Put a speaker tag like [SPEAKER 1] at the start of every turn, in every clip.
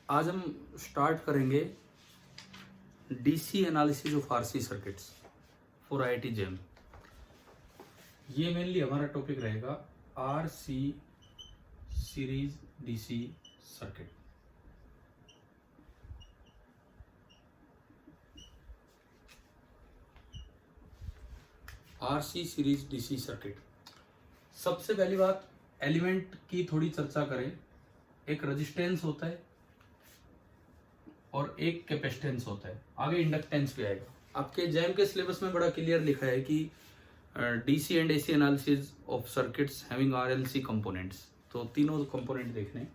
[SPEAKER 1] आज हम स्टार्ट करेंगे DC analysis of RC circuits for IIT JEE. ये मेनली हमारा टॉपिक रहेगा RC series DC circuit. RC series DC circuit. सबसे पहली बात, एलिमेंट की थोड़ी चर्चा करें। एक रेजिस्टेंस होता है और एक कैपेसिटेंस होता है, आगे इंडक्टेंस भी आएगा। आपके जैम के सिलेबस में बड़ा क्लियर लिखा है कि DC and AC analysis of circuits having RLC components, तो तीनों कंपोनेंट देखने।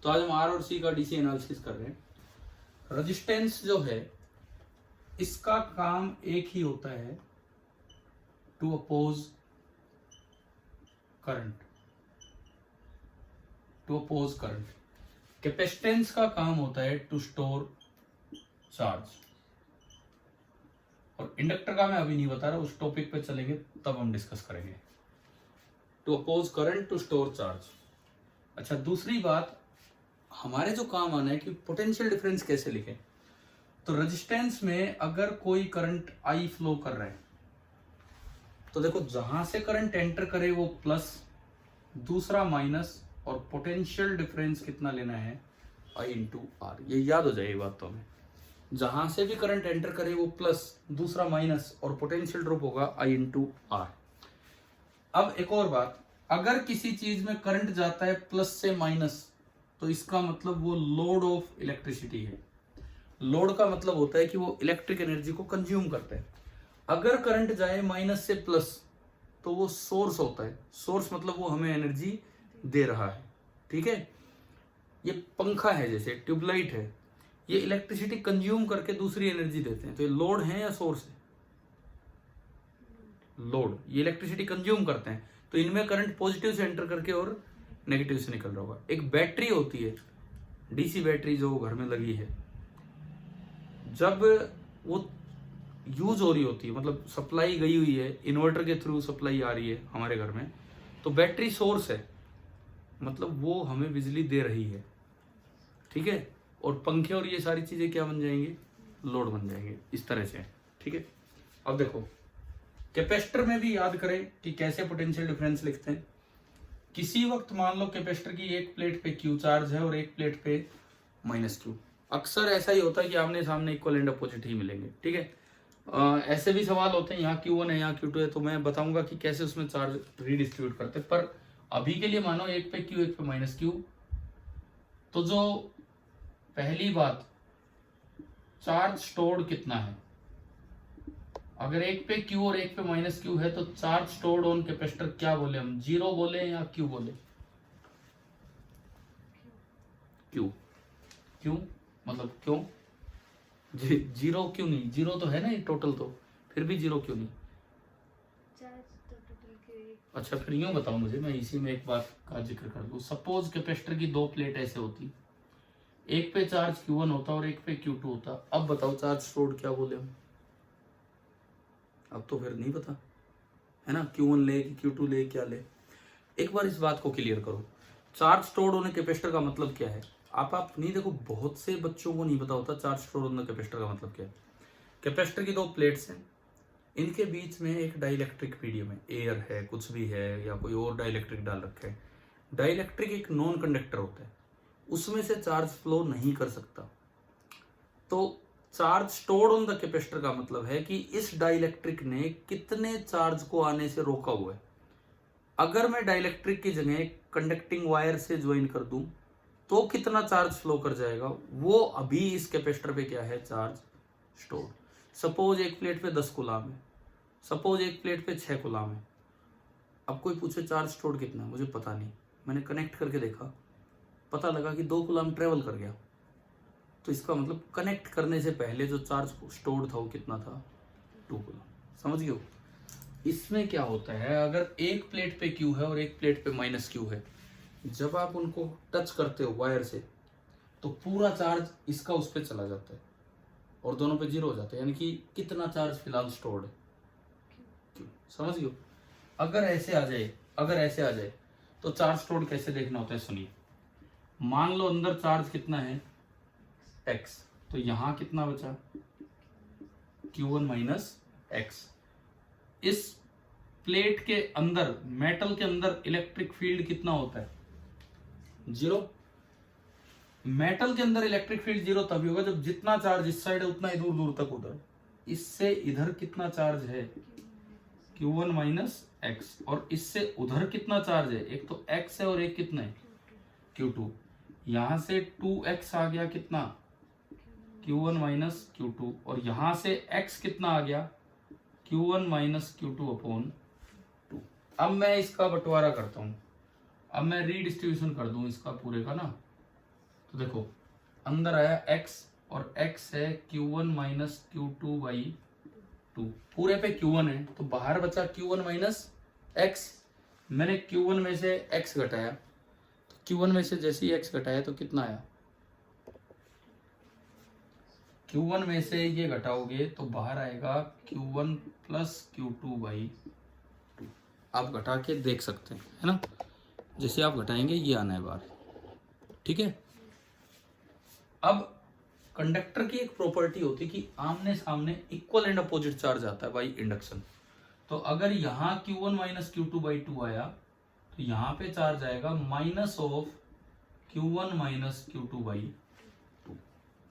[SPEAKER 1] तो आज हम आर और सी का डीसी एनालिसिस कर रहे हैं। रेजिस्टेंस जो है इसका काम एक ही होता है, to oppose current, to oppose current. Capacitance का काम होता है टू स्टोर चार्ज, और इंडक्टर का मैं अभी नहीं बता रहा, उस टॉपिक पे चलेंगे तब हम डिस्कस करेंगे। To oppose current, to store charge. अच्छा, दूसरी बात हमारे जो काम आना है कि पोटेंशियल डिफरेंस कैसे लिखें। तो रेजिस्टेंस में अगर कोई करंट आई फ्लो कर रहा है तो देखो, जहां से करंट एंटर करे वो प्लस, दूसरा माइनस, और पोटेंशियल डिफरेंस कितना लेना है, I इंटू आर। ये याद हो जाएगी बात तो हमें। जहां से भी करंट एंटर करे वो प्लस, दूसरा माइनस, और पोटेंशियल ड्रॉप होगा I इंटू आर। अब एक और बात, अगर किसी चीज में करंट जाता है प्लस से माइनस तो इसका मतलब वो लोड ऑफ इलेक्ट्रिसिटी है। लोड का मतलब होता है कि वो इलेक्ट्रिक एनर्जी को कंज्यूम करता है। अगर करंट जाए माइनस से प्लस तो वो सोर्स होता है। सोर्स मतलब वो हमें एनर्जी दे रहा है। ठीक है, ये पंखा है, जैसे ट्यूबलाइट है, ये इलेक्ट्रिसिटी कंज्यूम करके दूसरी एनर्जी देते हैं। तो ये लोड है या सोर्स है? लोड। ये इलेक्ट्रिसिटी कंज्यूम करते हैं, तो इनमें करंट पॉजिटिव से एंटर करके और नेगेटिव से निकल रहा होगा। एक बैटरी होती है, डीसी बैटरी जो घर में लगी है, जब वो यूज हो रही होती है, मतलब सप्लाई गई हुई है, इन्वर्टर के थ्रू सप्लाई आ रही है हमारे घर में, तो बैटरी सोर्स है, मतलब वो हमें बिजली दे रही है। ठीक है, और पंखे और ये सारी चीजें क्या बन जाएंगे, लोड बन जाएंगे, इस तरह से। ठीक है, अब देखो कैपेसिटर में भी याद करें कि कैसे पोटेंशियल डिफरेंस लिखते हैं। किसी वक्त मान लो कैपेसिटर की एक प्लेट पे क्यू चार्ज है और एक प्लेट पे माइनस क्यू। अक्सर ऐसा ही होता है कि आमने सामने इक्वल एंड अपोजिट ही मिलेंगे। ठीक है, ऐसे भी सवाल होते हैं, यहाँ Q1 है यहाँ Q2 है, तो मैं बताऊंगा कि कैसे उसमें चार्ज रीडिस्ट्रीब्यूट करते हैं। पर अभी के लिए मानो एक पे Q एक पे माइनस Q, तो जो पहली बात, चार्ज स्टोर्ड कितना है। अगर एक पे Q और एक पे माइनस Q है तो चार्ज स्टोर्ड ऑन कैपेसिटर क्या बोले हम, जीरो बोले या Q बोले? Q। क्यों, मतलब क्यों जीरो क्यों नहीं? जीरो तो है ना ये टोटल, तो फिर भी जीरो क्यों नहीं? अच्छा, फिर यूं बताओ मुझे, मैं इसी में एक बात का जिक्र कर दूं। सपोज कैपेसिटर की दो प्लेट ऐसे होती, एक पे चार्ज Q1 होता और एक पे Q2 होता। अब बताओ चार्ज स्टोर्ड क्या बोले हम? अब तो फिर नहीं पता है ना, Q1 ले कि Q2 ले, क्या ले। एक बार इस बात को क्लियर करो, चार्ज स्टोर्ड होने कैपेसिटर का मतलब क्या है। आप नहीं, देखो बहुत से बच्चों को नहीं पता होता चार्ज स्टोर्ड होने कैपेसिटर का मतलब क्या है। कैपेसिटर की दो प्लेट्स हैं, इनके बीच में एक डाइलेक्ट्रिक मीडियम है, एयर है, कुछ भी है, या कोई और डाइलेक्ट्रिक डाल रखा है। डाइलेक्ट्रिक एक नॉन कंडक्टर होता है, उसमें से चार्ज फ्लो नहीं कर सकता। तो charge stored on the capacitor का मतलब है कि इस डाइलेक्ट्रिक ने कितने चार्ज को आने से रोका हुआ है। अगर मैं डाइलेक्ट्रिक की जगह कंडक्टिंग वायर से ज्वाइन कर दूं तो कितना चार्ज फ्लो कर जाएगा, वो अभी इस कैपेसिटर पे क्या है, चार्ज स्टोर्ड। सपोज एक प्लेट पे 10 कूलाम है, सपोज एक प्लेट पे 6 कूलाम है। अब कोई पूछे चार्ज स्टोर्ड कितना है, मुझे पता नहीं, मैंने कनेक्ट करके देखा, पता लगा कि 2 कूलाम ट्रेवल कर गया। तो इसका मतलब कनेक्ट करने से पहले जो चार्ज स्टोर्ड था वो कितना था, 2 कूलाम। समझ गए हो? इसमें क्या होता है, अगर एक प्लेट पे Q है और एक प्लेट पे माइनस Q है, जब आप उनको टच करते हो वायर से तो पूरा चार्ज इसका उस पर चला जाता है और दोनों पे जीरो हो जाता है, यानी कि कितना चार्ज फिलहाल स्टोर्ड है, Q। समझ गए? अगर ऐसे आ जाए तो चार्ज स्टोर्ड कैसे देखना होता है, सुनिए। मान लो अंदर चार्ज कितना है, x, तो यहां कितना बचा Q1 माइनस x। इस प्लेट के अंदर, मेटल के अंदर इलेक्ट्रिक फील्ड कितना होता है? 0। मेटल के अंदर इलेक्ट्रिक फील्ड 0 तभी होगा जब जितना चार्ज इस साइड है उतना ही दूर दूर तक उधर। इससे इधर कितना चार्ज है? Q1 minus x. और इससे उधर कितना चार्ज है? एक तो x है और एक कितना है? Q2। यहां से 2x आ गया कितना? Q1 minus Q2। और यहां से x कितना आ गया? Q1 minus Q2 upon 2। अब मैं इसका बंटवारा करता हूं, अब मैं रीडिस्ट्रीब्यूशन कर दूं इसका पूरे का ना। तो देखो अंदर आया x और x है Q1 माइनस Q2 बाई 2। पूरे पे Q1 है तो बाहर बचा Q1 माइनस x। मैंने Q1 में से x घटाया, तो Q1 में से जैसे ही x घटाया तो कितना आया? Q1 में से ये घटाओगे तो बाहर आएगा Q1 प्लस Q2 बाई 2। आप घटा के देख सकते हैं, है ना? जैसे आप घटाएंगे ये आना है बाहर, ठीक है। अब कंडक्टर की एक प्रॉपर्टी होती है कि आमने सामने इक्वल एंड अपोजिट चार्ज आता है बाई इंडक्शन। तो अगर यहाँ Q1 माइनस Q2 बाई 2 आया तो यहाँ पे चार्ज आएगा minus of Q1 minus Q2 by 2,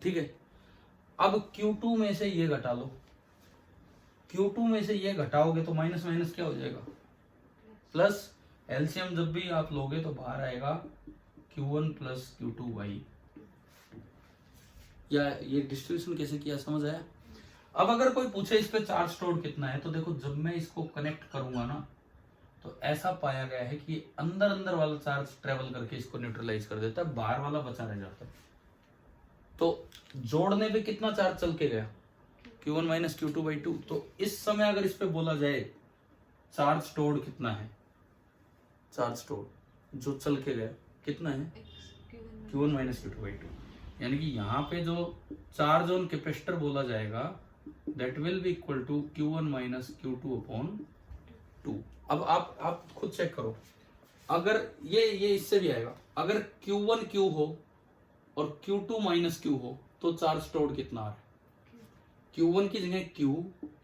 [SPEAKER 1] ठीक है। अब Q2 में से ये घटा लो, Q2 में से ये घटाओगे तो माइनस माइनस क्या हो जाएगा? प्लस। एलसीएम जब भी आप लोगे तो बाहर आएगा Q1 प्लस Q2 बाई 2। या ये डिस्ट्रीब्यूशन कैसे किया समझ आया? अब अगर कोई पूछे इस पे चार्ज स्टोर्ड कितना है, तो देखो जब मैं इसको कनेक्ट करूंगा ना तो ऐसा पाया गया है कि अंदर अंदर वाला चार्ज ट्रेवल करके इसको न्यूट्रलाइज कर देता है, बाहर वाला बचा रह जाता है। तो जोड़ने पे कितना चार्ज चल के गया? Q1 minus Q2 by 2। तो इस समय अगर इस पे बोला जाए चार्ज स्टोर्ड कितना है, चार्ज स्टोर्ड जो चल के गया कितना है? Q1 minus Q2 by 2। यानी कि यहाँ पे जो चार्ज ऑन कैपेसिटर बोला जाएगा that will be equal to Q1 minus Q2 upon 2। अब आप खुद चेक करो, अगर ये इससे भी आएगा, अगर Q1 Q हो और Q2 माइनस Q हो तो चार्ज स्टोर्ड कितना आ रहा है? Q1 की जगह Q,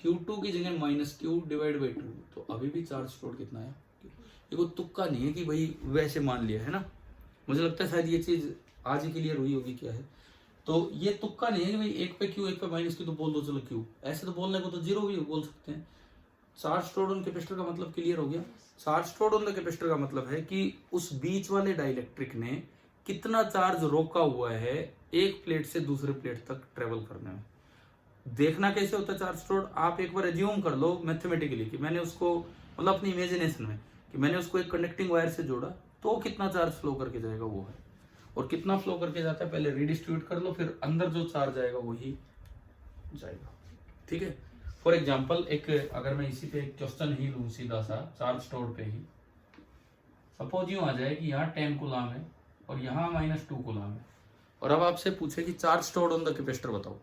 [SPEAKER 1] Q2 की जगह माइनस Q डिवाइड बाई 2। तो अभी भी चार्ज स्टोर्ड कितना है? देखो तुक्का नहीं है कि भाई वैसे मान लिया है ना, मुझे लगता है शायद ये चीज आज ही क्लियर हुई होगी क्या है। तो ये तुक्का नहीं है कि भाई एक पे Q एक पे माइनस Q तो बोल दो चलो Q, ऐसे तो बोलने को तो जीरो भी बोल सकते हैं। चार्ज स्टोर्ड ऑन कैपेसिटर का मतलब क्लियर हो गया। Charge stored on the capacitor का मतलब है कि उस बीच वाले डाइलेक्ट्रिक ने कितना चार्ज रोका हुआ है एक प्लेट से दूसरे प्लेट तक ट्रेवल करने में। देखना कैसे होता है चार्ज स्टोर्ड, आप एक बार एज्यूम कर लो मैथमेटिकली कि मैंने उसको, मतलब अपनी इमेजिनेशन में, कि मैंने उसको एक कंडक्टिंग वायर से जोड़ा तो कितना चार्ज फ्लो करके जाएगा वो है, और कितना फ्लो करके जाता है पहले रीडिस्ट्रीब्यूट कर लो, फिर अंदर जो चार्ज आएगा वही जाएगा, ठीक है। फॉर एग्जाम्पल एक अगर मैं इसी पे एक क्वेश्चन ही लूं सीधा सा चार्ज स्टोर्ड पे ही, सपोज यूं आ जाए कि यहाँ 10 कूलम है और यहाँ -2 कूलम है, और अब आपसे पूछे कि charge stored on the capacitor बताओ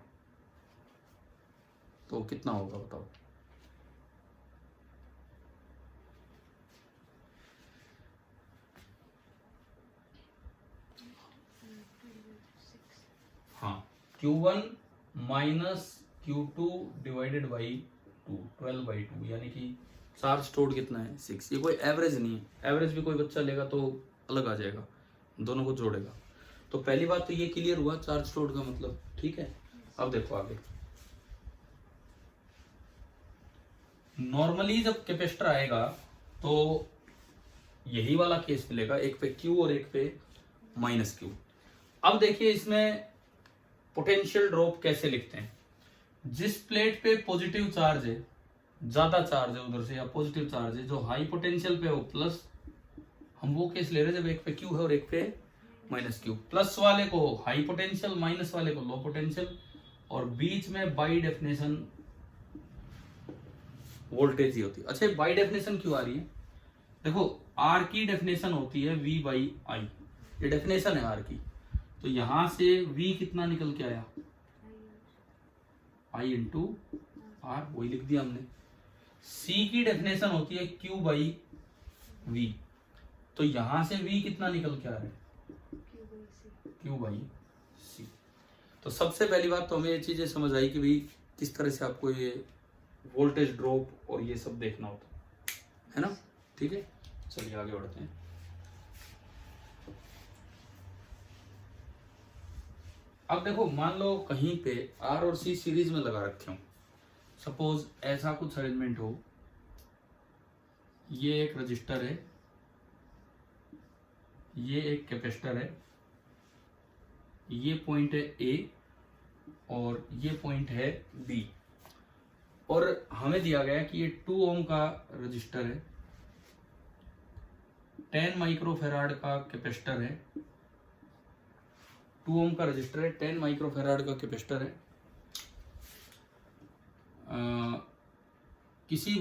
[SPEAKER 1] तो कितना होगा बताओ। हाँ, Q1 minus Q2 divided by 2, 12 by 2, यानी कि चार्ज स्टोर्ड कितना है? 6। ये कोई एवरेज नहीं है, एवरेज भी कोई बच्चा लेगा तो अलग आ जाएगा, दोनों को जोड़ेगा। तो पहली बात तो ये क्लियर हुआ चार्ज स्टोर्ड का मतलब, ठीक है। अब देखो आगे, नॉर्मली जब कैपेसिटर आएगा तो यही वाला केस मिलेगा, एक पे Q और एक पे -Q। अब देखिए इसमें पोटेंशियल ड्रॉप कैसे लिखते हैं। जिस प्लेट पे पॉजिटिव चार्ज है, ज्यादा चार्ज है उधर से, या पॉजिटिव चार्ज है जो हाई पोटेंशियल पे हो प्लस, हम वो केस ले रहे हैं जब एक पे Q है और एक पे -Q। प्लस वाले को हाई पोटेंशियल, माइनस वाले को लो पोटेंशियल, और बीच में बाई डेफिनेशन वोल्टेज ही होती है। अच्छा बाई डेफिनेशन क्यों आ रही है? देखो R की डेफिनेशन होती है V बाई I, ये डेफिनेशन है R की। तो यहां से V कितना निकल के आया? I इंटू R, वही लिख दिया हमने। C की डेफिनेशन होती है Q बाई V, तो यहां से V कितना निकल के आ रहा है? Q by C। तो सबसे पहली बात तो हमें ये चीजें समझ आई कि भाई किस तरह से आपको ये वोल्टेज ड्रॉप और ये सब देखना होता है ना। ठीक है, चलिए आगे बढ़ते हैं। अब देखो, मान लो कहीं पे आर और सी सीरीज में लगा रखे हो, सपोज ऐसा कुछ अरेंजमेंट हो, ये एक रजिस्टर है, ये एक कैपेसिटर है, ये पॉइंट है ए और ये पॉइंट है बी, और हमें दिया गया कि ये 2 ओम का रजिस्टर है, 10 माइक्रोफेराड का कैपेसिटर है, 2 ओम का रजिस्टर है, 10 माइक्रोफेराड का कैपेसिटर है। किसी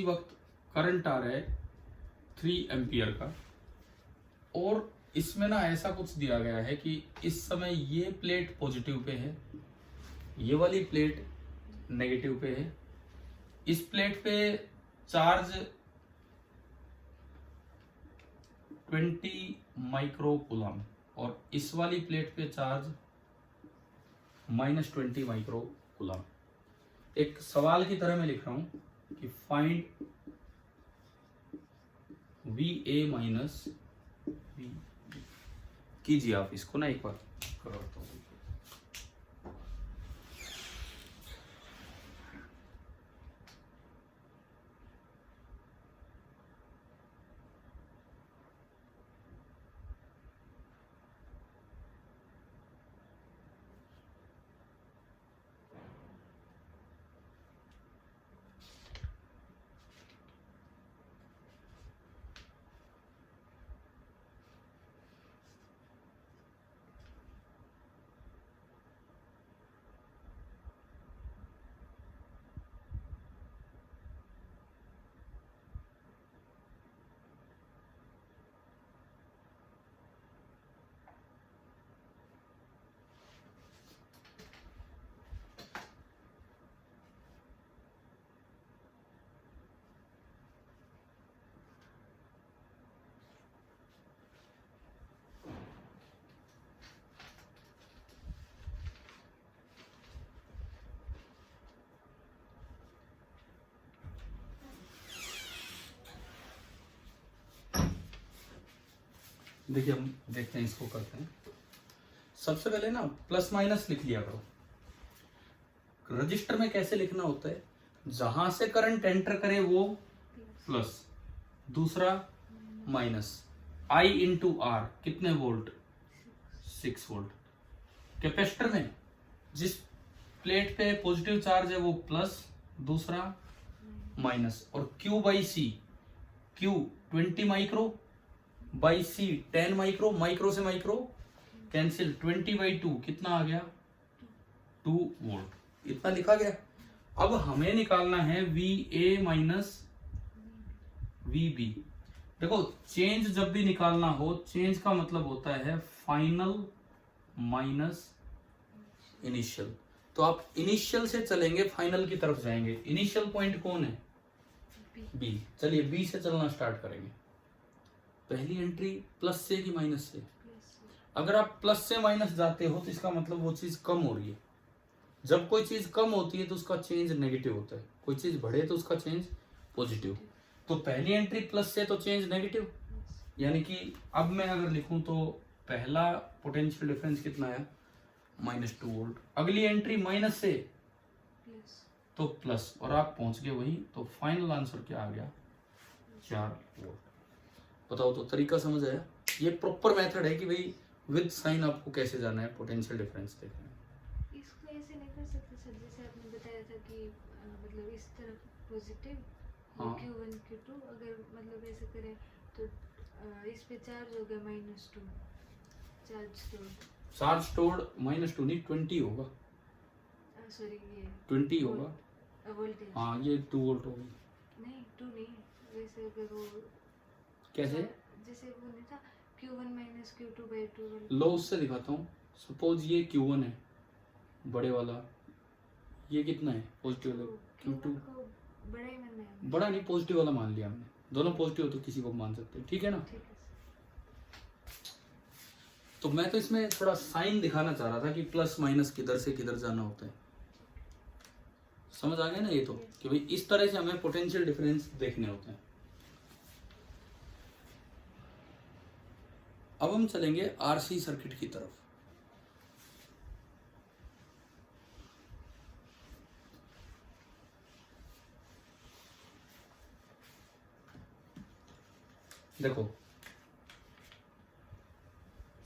[SPEAKER 1] वक्त करंट आ रहा है 3 एम्पियर का, और इसमें ना ऐसा कुछ दिया गया है कि इस समय ये प्लेट पॉजिटिव पे है, ये वाली प्लेट नेगेटिव पे है, इस प्लेट पे चार्ज 20 माइक्रो कूलम और इस वाली प्लेट पे चार्ज -20 माइक्रो कूलम। एक सवाल की तरह मैं लिख रहा हूं कि फाइंड VA माइनस V, कीजिए आप इसको ना, एक बार करवाता हूँ। देखिए, हम देखते हैं, इसको करते हैं। सबसे पहले ना प्लस माइनस लिख लिया करो। रजिस्टर में कैसे लिखना होता है, जहां से करंट एंटर करे वो प्लस, दूसरा माइनस। I इंटू आर कितने वोल्ट, 6 वोल्ट। कैपेसिटर में जिस प्लेट पे पॉजिटिव चार्ज है वो प्लस, दूसरा माइनस। और Q by C, Q 20 micro by C 10 micro, micro से माइक्रो कैंसिल, 20/2 कितना आ गया, 2 वोल्ट। इतना लिखा गया। अब हमें निकालना है VA माइनस VB। देखो, चेंज जब भी निकालना हो, चेंज का मतलब होता है फाइनल माइनस इनिशियल। तो आप इनिशियल से चलेंगे, फाइनल की तरफ जाएंगे। इनिशियल पॉइंट कौन है, B। चलिए B से चलना स्टार्ट करेंगे। पहली एंट्री प्लस से कि माइनस से? अगर आप प्लस से माइनस जाते हो तो इसका मतलब वो चीज कम हो रही है। जब कोई चीज कम होती है तो उसका चेंज नेगेटिव होता है, कोई चीज बढ़े तो उसका चेंज पॉजिटिव। तो पहली एंट्री प्लस से तो चेंज नेगेटिव, यानी कि अब मैं अगर लिखूं तो पहला पोटेंशियल डिफरेंस कितना है, -2 वोल्ट। अगली एंट्री माइनस से तो प्लस, और आप पहुंच गए वही। तो फाइनल आंसर क्या आ गया, 4 वोल्ट। बताओ, तो तरीका समझ आया? ये प्रॉपर मेथड है कि भाई विद साइन आपको कैसे जाना है पोटेंशियल डिफरेंस देखना है।
[SPEAKER 2] इसको ऐसे नहीं कर सकते सर, जैसे आपने बताया था कि मतलब इस तरफ पॉजिटिव,
[SPEAKER 1] हाँ।
[SPEAKER 2] Q1 Q2, अगर मतलब ऐसे करें तो इस पे चार्ज हो गया -2,
[SPEAKER 1] चार्ज स्टोर्ड -2 नहीं 20 होगा,
[SPEAKER 2] सॉरी ये
[SPEAKER 1] 20 होगा।
[SPEAKER 2] वोल्टेज,
[SPEAKER 1] हाँ, ये 2 वोल्ट होगी।
[SPEAKER 2] नहीं 2 नहीं, वैसे अगर वो
[SPEAKER 1] कैसे,
[SPEAKER 2] जैसे वो नहीं था Q1 - Q2/2।
[SPEAKER 1] लो उससे दिखाता हूँ। सपोज ये Q1 है बड़े वाला, ये कितना है पॉजिटिव वाला, Q2
[SPEAKER 2] को बड़ा ही मानना है,
[SPEAKER 1] बड़ा नहीं, पॉजिटिव वाला मान लिया हमने। दोनों पॉजिटिव हो तो किसी को मान सकते हैं, ठीक है ना।
[SPEAKER 2] ठीक है।
[SPEAKER 1] तो मैं तो इसमें थोड़ा साइन दिखाना चाह रहा था कि प्लस माइनस किधर से किधर जाना होता है। समझ आ गया ना ये तो, कि भाई इस तरह से हमें पोटेंशियल डिफरेंस देखने होते हैं। अब हम चलेंगे आरसी सर्किट की तरफ। देखो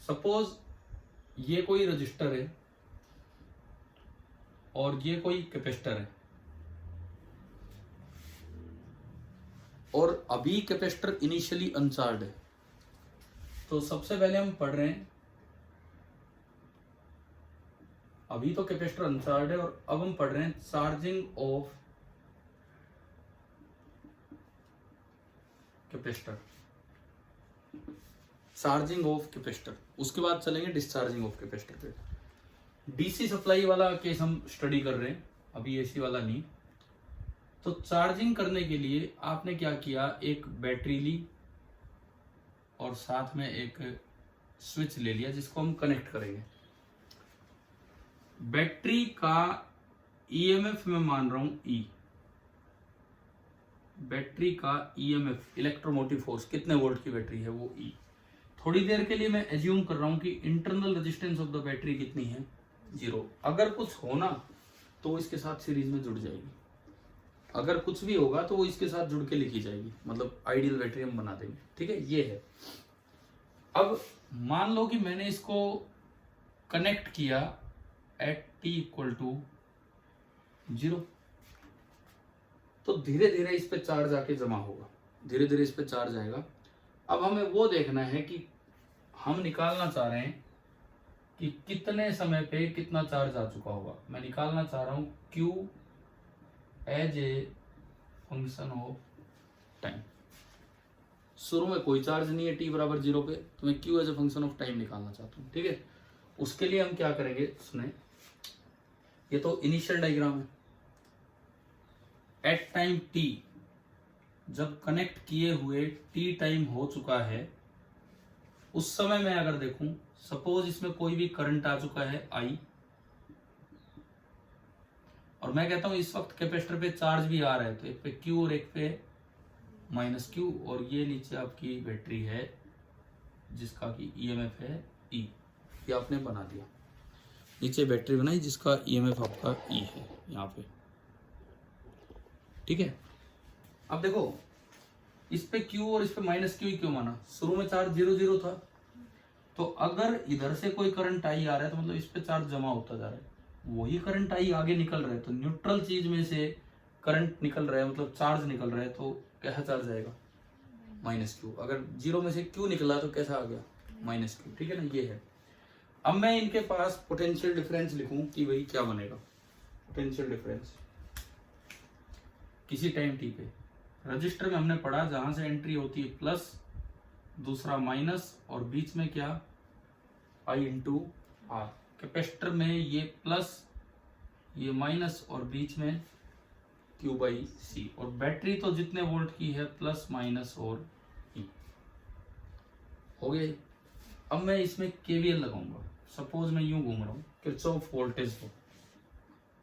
[SPEAKER 1] सपोज ये कोई रजिस्टर है और ये कोई कैपेसिटर है, और अभी कैपेसिटर इनिशियली अनचार्ज है। तो सबसे पहले हम पढ़ रहे हैं, अभी तो कैपेसिटर अनचार्ज है और अब हम पढ़ रहे हैं charging of capacitor, charging of capacitor. उसके बाद चलेंगे डिस्चार्जिंग ऑफ कैपेसिटर पे। डीसी सप्लाई वाला केस हम स्टडी कर रहे हैं, अभी एसी वाला नहीं। तो चार्जिंग करने के लिए आपने क्या किया, एक बैटरी ली और साथ में एक स्विच ले लिया जिसको हम कनेक्ट करेंगे। बैटरी का ईएमएफ मैं मान रहा हूं ई, बैटरी का ईएमएफ इलेक्ट्रोमोटिव फोर्स कितने वोल्ट की बैटरी है वो ई। थोड़ी देर के लिए मैं एज्यूम कर रहा हूं कि internal resistance of the battery कितनी है, 0। अगर कुछ होना तो वो इसके साथ सीरीज में जुड़ जाएगी, अगर कुछ भी होगा तो वो इसके साथ जुड़ के लिखी जाएगी, मतलब आइडियल बैटरी हम बना देंगे। ठीक है, ये है। अब मान लो कि मैंने इसको कनेक्ट किया एट t इक्वल टू 0, तो धीरे धीरे इस पे चार्ज आके जमा होगा, धीरे धीरे इस पे चार्ज आएगा। अब हमें वो देखना है कि हम निकालना चाह रहे हैं कि कितने समय पे कितना चार्ज आ चुका होगा। मैं निकालना चाह रहा हूं Q as a function of time. शुरू में कोई चार्ज नहीं है t बराबर 0 पे, तो मैं Q as a function of time निकालना चाहता हूँ। ठीक है, उसके लिए हम क्या करेंगे, सुने, ये तो इनिशियल डायग्राम है। एट टाइम t, जब कनेक्ट किए हुए t टाइम हो चुका है, उस समय मैं अगर देखूं, सपोज इसमें कोई भी करंट आ चुका है I, और मैं कहता हूं इस वक्त कैपेसिटर पे चार्ज भी आ रहा है, तो एक पे Q और एक पे माइनस Q, और ये नीचे आपकी बैटरी है जिसका कि ईएमएफ है E। ये आपने बना दिया, नीचे बैटरी बनाई जिसका ईएमएफ आपका E है यहाँ पे। ठीक है, अब देखो इस पे Q और इस पे माइनस Q क्यों माना, शुरू में चार्ज 0 था, तो अगर इधर से कोई करंट आई आ रहा है तो मतलब इस पे चार्ज जमा होता जा रहा है, वही करंट आई आगे निकल रहा है, तो न्यूट्रल चीज में से करंट निकल रहा है, मतलब चार्ज निकल रहा है, तो कैसा चार्ज आएगा, माइनस Q। अगर 0 में से Q निकला तो कैसा आ गया, माइनस Q। ठीक है ना, ये है। अब मैं इनके पास पोटेंशियल डिफरेंस लिखूं कि भाई क्या बनेगा, पोटेंशियल डिफरेंस किसी टाइम t पे। रजिस्टर में हमने पढ़ा जहां से एंट्री होती है प्लस, दूसरा माइनस, और बीच में क्या, I इंटू आर। कैपेसिटर में ये प्लस, ये माइनस, और बीच में Q बाई सी। और बैटरी तो जितने वोल्ट की है प्लस माइनस और E। हो गया। अब मैं इसमें KVL लगाऊंगा। सपोज मैं यूं घूम रहा हूं, किरचॉफ वोल्टेज लॉ,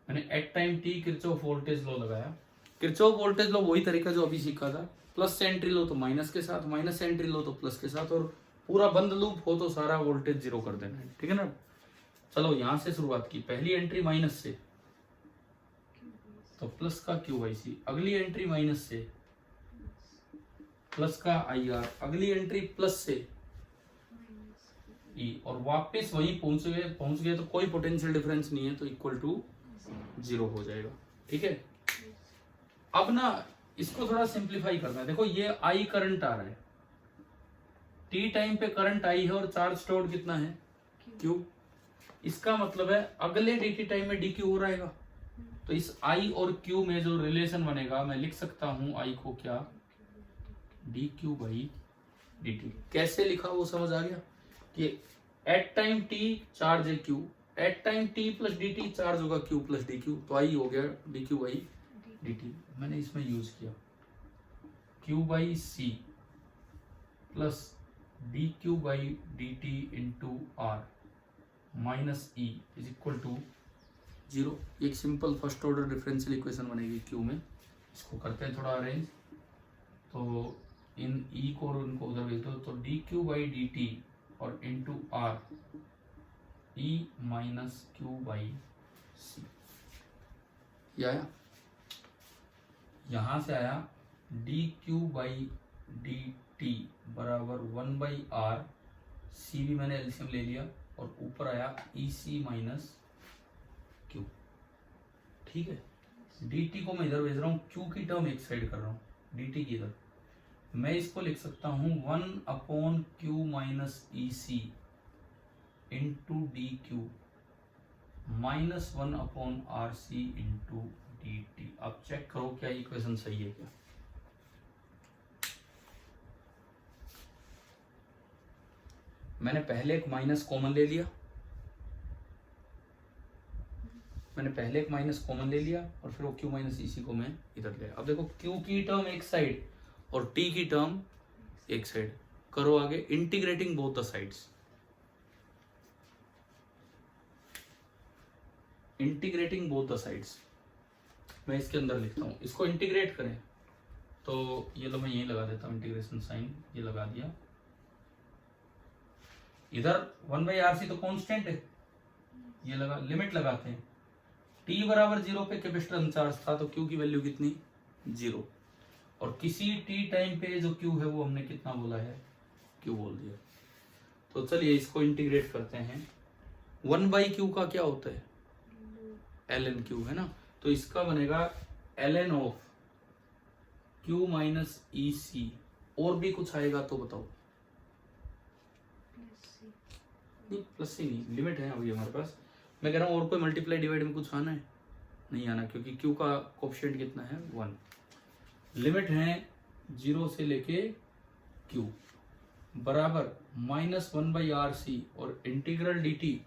[SPEAKER 1] मैंने at time t Kirchhoff voltage law लगाया। किरचॉफ वोल्टेज लॉ वही तरीका जो अभी सीखा था, प्लस से एंट्री लो तो माइनस के साथ, माइनस से एंट्री लो तो प्लस के साथ, और पूरा बंद लूप हो तो सारा वोल्टेज 0 कर देना है। ठीक है ना, चलो यहां से शुरुआत की, पहली एंट्री माइनस से तो प्लस का Q बाई सी, अगली एंट्री माइनस से प्लस का IR, अगली एंट्री प्लस से E, और वापस वही पहुंच गए तो कोई पोटेंशियल डिफरेंस नहीं है, तो इक्वल टू 0 हो जाएगा। ठीक है, अब ना इसको थोड़ा सिंप्लीफाई करना है। देखो ये I करंट आ रहा है, t टाइम पे करंट I है और चार्ज स्टोर्ड कितना है, Q। इसका मतलब है अगले dt टाइम में dq हो रहेगा, तो इस I और Q में जो रिलेशन बनेगा, मैं लिख सकता हूं I को क्या, dq बाई dt। कैसे लिखा वो समझ आ गया कि एट टाइम t चार्ज है Q, at time t plus dt charge होगा Q प्लस dq, तो I हो गया dq बाई dt। मैंने इसमें यूज किया Q by C plus D Q by D T into R minus E is equal to 0। एक simple first order differential equation बनेगी Q में। इसको करते हैं थोड़ा अरेंज। तो इन ई को और इनको उधर भेज दो, तो D Q by D T और into R E minus Q by C. ये आया, यहां से आया D Q by D T बराबर 1/r, सी भी मैंने एलसीएम ले लिया, और ऊपर आया ई सी माइनस क्यू। ठीक है, डी टी को मैं इधर भेज रहा हूँ, क्यू की टर्म एक साइड कर रहा हूँ, डी टी की इधर। मैं इसको लिख सकता हूँ 1/q minus E C into D Q minus 1/RC into D T. अब चेक करो क्या इक्वेशन सही है क्या। मैंने पहले एक माइनस कॉमन ले लिया, और फिर वो q माइनस ई सी को मैं इधर ले। अब देखो q की टर्म एक साइड और t की टर्म एक साइड। करो आगे, integrating both the sides, integrating both the sides. मैं इसके अंदर लिखता हूं, इसको इंटीग्रेट करें तो ये लो, मैं यही लगा देता हूं इंटीग्रेशन साइन, ये लगा दिया। इधर 1/RC तो कांस्टेंट है, ये लगा, लिमिट लगाते हैं। t बराबर 0 पे कैपेसिटर अनचार्ज था, तो q की वैल्यू कितनी 0, और किसी t टाइम पे जो q है वो हमने कितना बोला है, q बोल दिया। तो चलिए इसको इंटीग्रेट करते हैं। 1/q का क्या होता है, ln q है ना, तो इसका बनेगा ln of q minus E C. और भी कुछ आएगा तो बताओ। नहीं, प्लस ही नहीं, लिमिट है अभी हमारे पास। मैं कह रहा हूँ और कोई मल्टीप्लाई डिवाइड में कुछ आना है, नहीं आना, क्योंकि q का कोएफिशिएंट कितना है 1। लिमिट है 0 से लेके q बराबर माइनस 1/RC और इंटीग्रल डी टी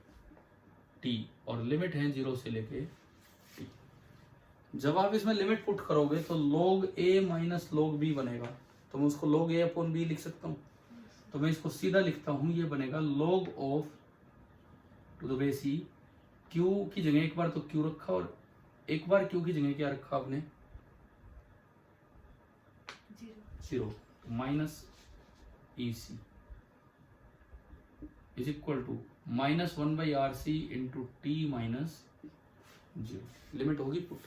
[SPEAKER 1] t, और लिमिट है 0 से लेके t। जब आप इसमें लिमिट पुट करोगे तो log a minus log b बनेगा, तो मैं उसको log a अपॉन b लिख सकता हूँ। तो मैं इसको सीधा लिखता हूँ, ये बनेगा log of to the base E. q की जगह एक बार तो q रखा, और एक बार q की जगह क्या रखा आपने 0, minus E C is equal to minus 1/RC into T minus 0। Limit होगी पुट।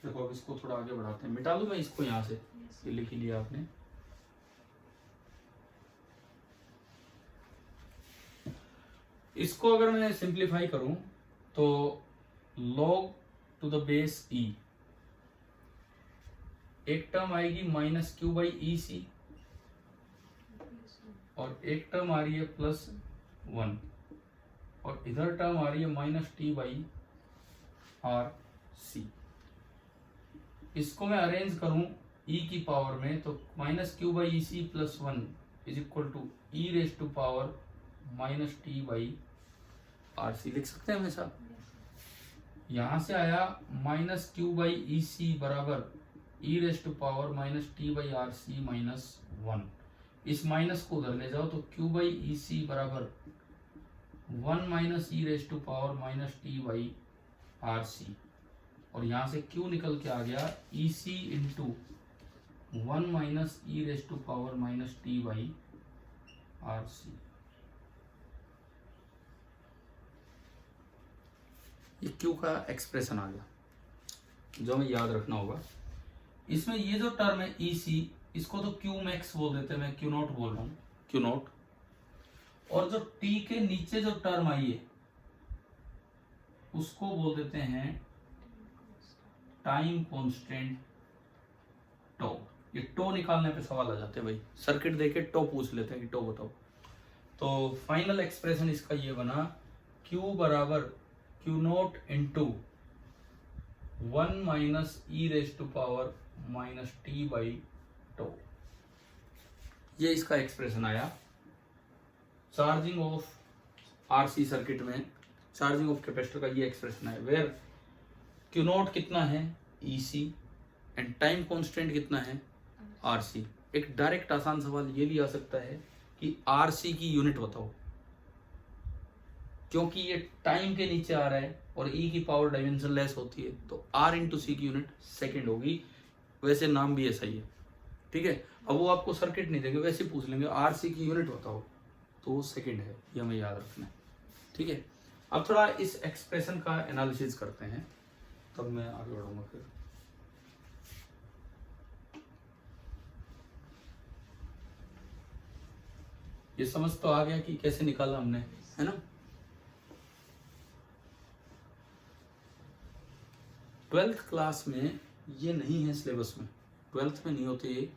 [SPEAKER 1] देखो अब इसको थोड़ा आगे बढ़ाते हैं, मिटा दूं मैं इसको यहां से, ये लिख ही लिया आपने। इसको अगर मैं सिंप्लीफाई करूं तो log to the base e, एक टर्म आएगी minus q by E C, और एक टर्म आ रही है प्लस 1, और इधर टर्म आ रही है minus T by R C. इसको मैं अरेंज करूं e की पावर में, तो minus Q by E C plus 1 is equal to E raise to power minus T by R C लिख सकते हैं हमेशा। यहां से आया minus Q by E C बराबर E raise to power minus T by R C minus 1। इस minus को उधर ले जाओ तो क्यू बाई ई सी बराबर 1 minus E raise to power minus T by R C, और यहां से q निकल के आ गया E C into 1 minus E raise to power minus T by R C. ये q का एक्सप्रेशन आ गया, जो हमें याद रखना होगा। इसमें ये जो टर्म है ई सी, इसको तो q मैक्स बोल देते हैं, मैं q नॉट बोल रहा हूँ, q नॉट। और जो t के नीचे जो टर्म आई है उसको बोल देते हैं टाइम कांस्टेंट टो। ये टो निकालने पे सवाल आ जाते हैं भाई, सर्किट देके टो पूछ लेते हैं कि टो बताओ। तो फाइनल एक्सप्रेशन इसका ये बना q बराबर q naught into 1 minus E raise to power minus T by tau. ये इसका एक्सप्रेशन आया। चार्जिंग ऑफ आरसी सर्किट में, चार्जिंग ऑफ कैपेसिटर का ये एक्सप्रेशन है, वेयर क्यू नॉट कितना है E C and time constant कितना है आर सी। एक डायरेक्ट आसान सवाल ये भी आ सकता है कि आरसी की यूनिट बताओ, क्योंकि ये टाइम के नीचे आ रहा है और ई की पावर डायमेंशन लेस होती है, तो आर इंटू सी की यूनिट सेकेंड होगी। वैसे नाम भी ऐसा ही है, ठीक है। अब वो आपको सर्किट नहीं देंगे, वैसे पूछ लेंगे आर सी की यूनिट बताओ, तो वो सेकेंड है, ये हमें याद रखना है, ठीक है। अब थोड़ा इस एक्सप्रेशन का एनालिसिस करते हैं, तब मैं आगे बढ़ूंगा फिर। ये समझ तो आ गया कि कैसे निकाला हमने, है ना। 12th क्लास में ये नहीं है सिलेबस में, 12th में नहीं होते ये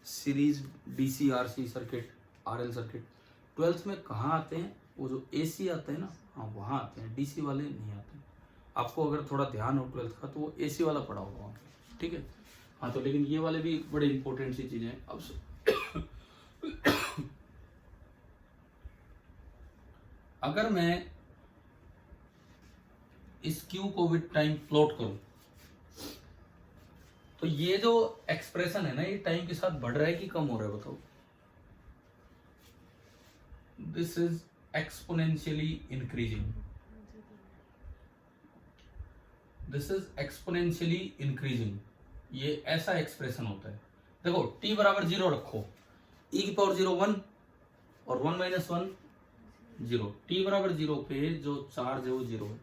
[SPEAKER 1] series DC RC circuit, RL circuit. 12th में कहाँ आते हैं, वो जो एसी आते हैं ना, हाँ वहाँ आते हैं, डीसी वाले नहीं आते। आपको अगर थोड़ा ध्यान हो 12th का तो वो एसी वाला पढ़ा होगा वहाँ पे, ठीक है। हाँ तो लेकिन ये वाले भी बड़े इंपॉर्टेंट सी चीजें हैं। अब अगर मैं इस क्यू को विद टाइम प्लॉट करूं, तो ये जो एक्सप्रेशन है ना, ये टाइम के साथ बढ़ रहा है कि कम हो रहा है बताओ। This is exponentially increasing, this is exponentially increasing. ये ऐसा एक्सप्रेशन होता है। देखो t बराबर 0 रखो, e की पावर 0 1 और 1 माइनस 1 0। t बराबर 0 पे जो चार्ज है वो 0 है।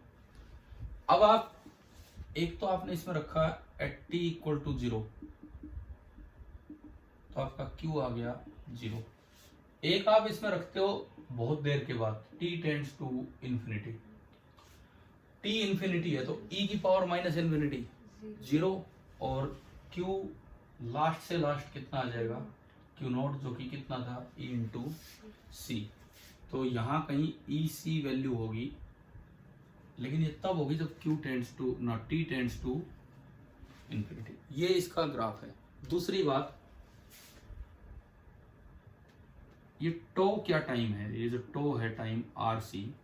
[SPEAKER 1] अब आप एक तो आपने इसमें रखा एट t इक्वल टू 0, तो आपका q आ गया 0। एक आप इसमें रखते हो बहुत देर के बाद, t tends to infinity, t infinity है तो e की पावर माइनस इंफिनिटी 0, और q लास्ट से लास्ट कितना आ जाएगा, q नॉट, जो कि कितना था e इंटू सी। तो यहाँ कहीं ई सी वैल्यू होगी, लेकिन ये तब होगी जब q टेंड्स टू ना t टेंड्स टू इंफिनिटी। ये इसका ग्राफ है। दूसरी बात, ये टो क्या टाइम है, ये जो टो है टाइम आर सी,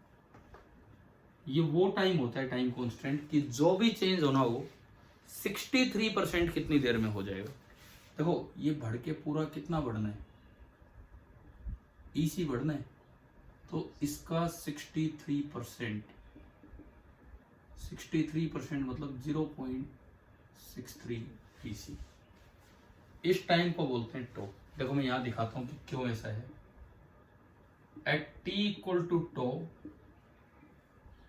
[SPEAKER 1] ये वो टाइम होता है टाइम कांस्टेंट कि जो भी चेंज होना हो 63% कितनी देर में हो जाएगा। देखो ये बढ़ के पूरा कितना बढ़ना है, इसी बढ़ना है, तो इसका 63% मतलब 0.63 पीसी। इस टाइम को बोलते हैं टो। देखो मैं यहां दिखाता हूं कि क्यों ऐसा है। At t equal to tau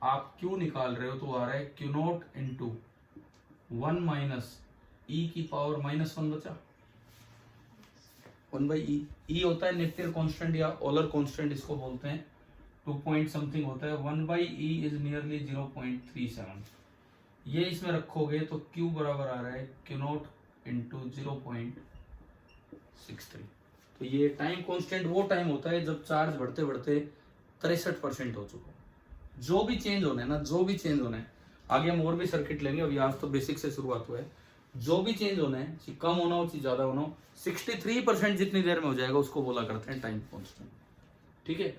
[SPEAKER 1] आप क्यू निकाल रहे हो तो आ रहा है Q naught into 1 minus E की पावर माइनस 1 बचा 1 बाई ई। ई होता है नेपियर कांस्टेंट या ओलर कांस्टेंट इसको बोलते हैं, 2 पॉइंट समथिंग होता है। 1 बाई ई इज नियरली 0.37। ये इसमें रखोगे तो क्यू बराबर आ रहा है क्यू नॉट इंटू 0.63। तो ये टाइम कांस्टेंट वो टाइम होता है जब चार्ज बढ़ते बढ़ते 63% हो चुका हो। जो भी चेंज होना है ना, जो भी चेंज होना है, आगे हम और भी सर्किट लेंगे, अभी आज तो बेसिक से शुरुआत हुआ है। जो भी चेंज होना है, चाहे कम होना हो चाहे ज्यादा होना हो, 63% जितनी देर में हो जाएगा उसको बोला करते हैं टाइम कांस्टेंट, ठीक है।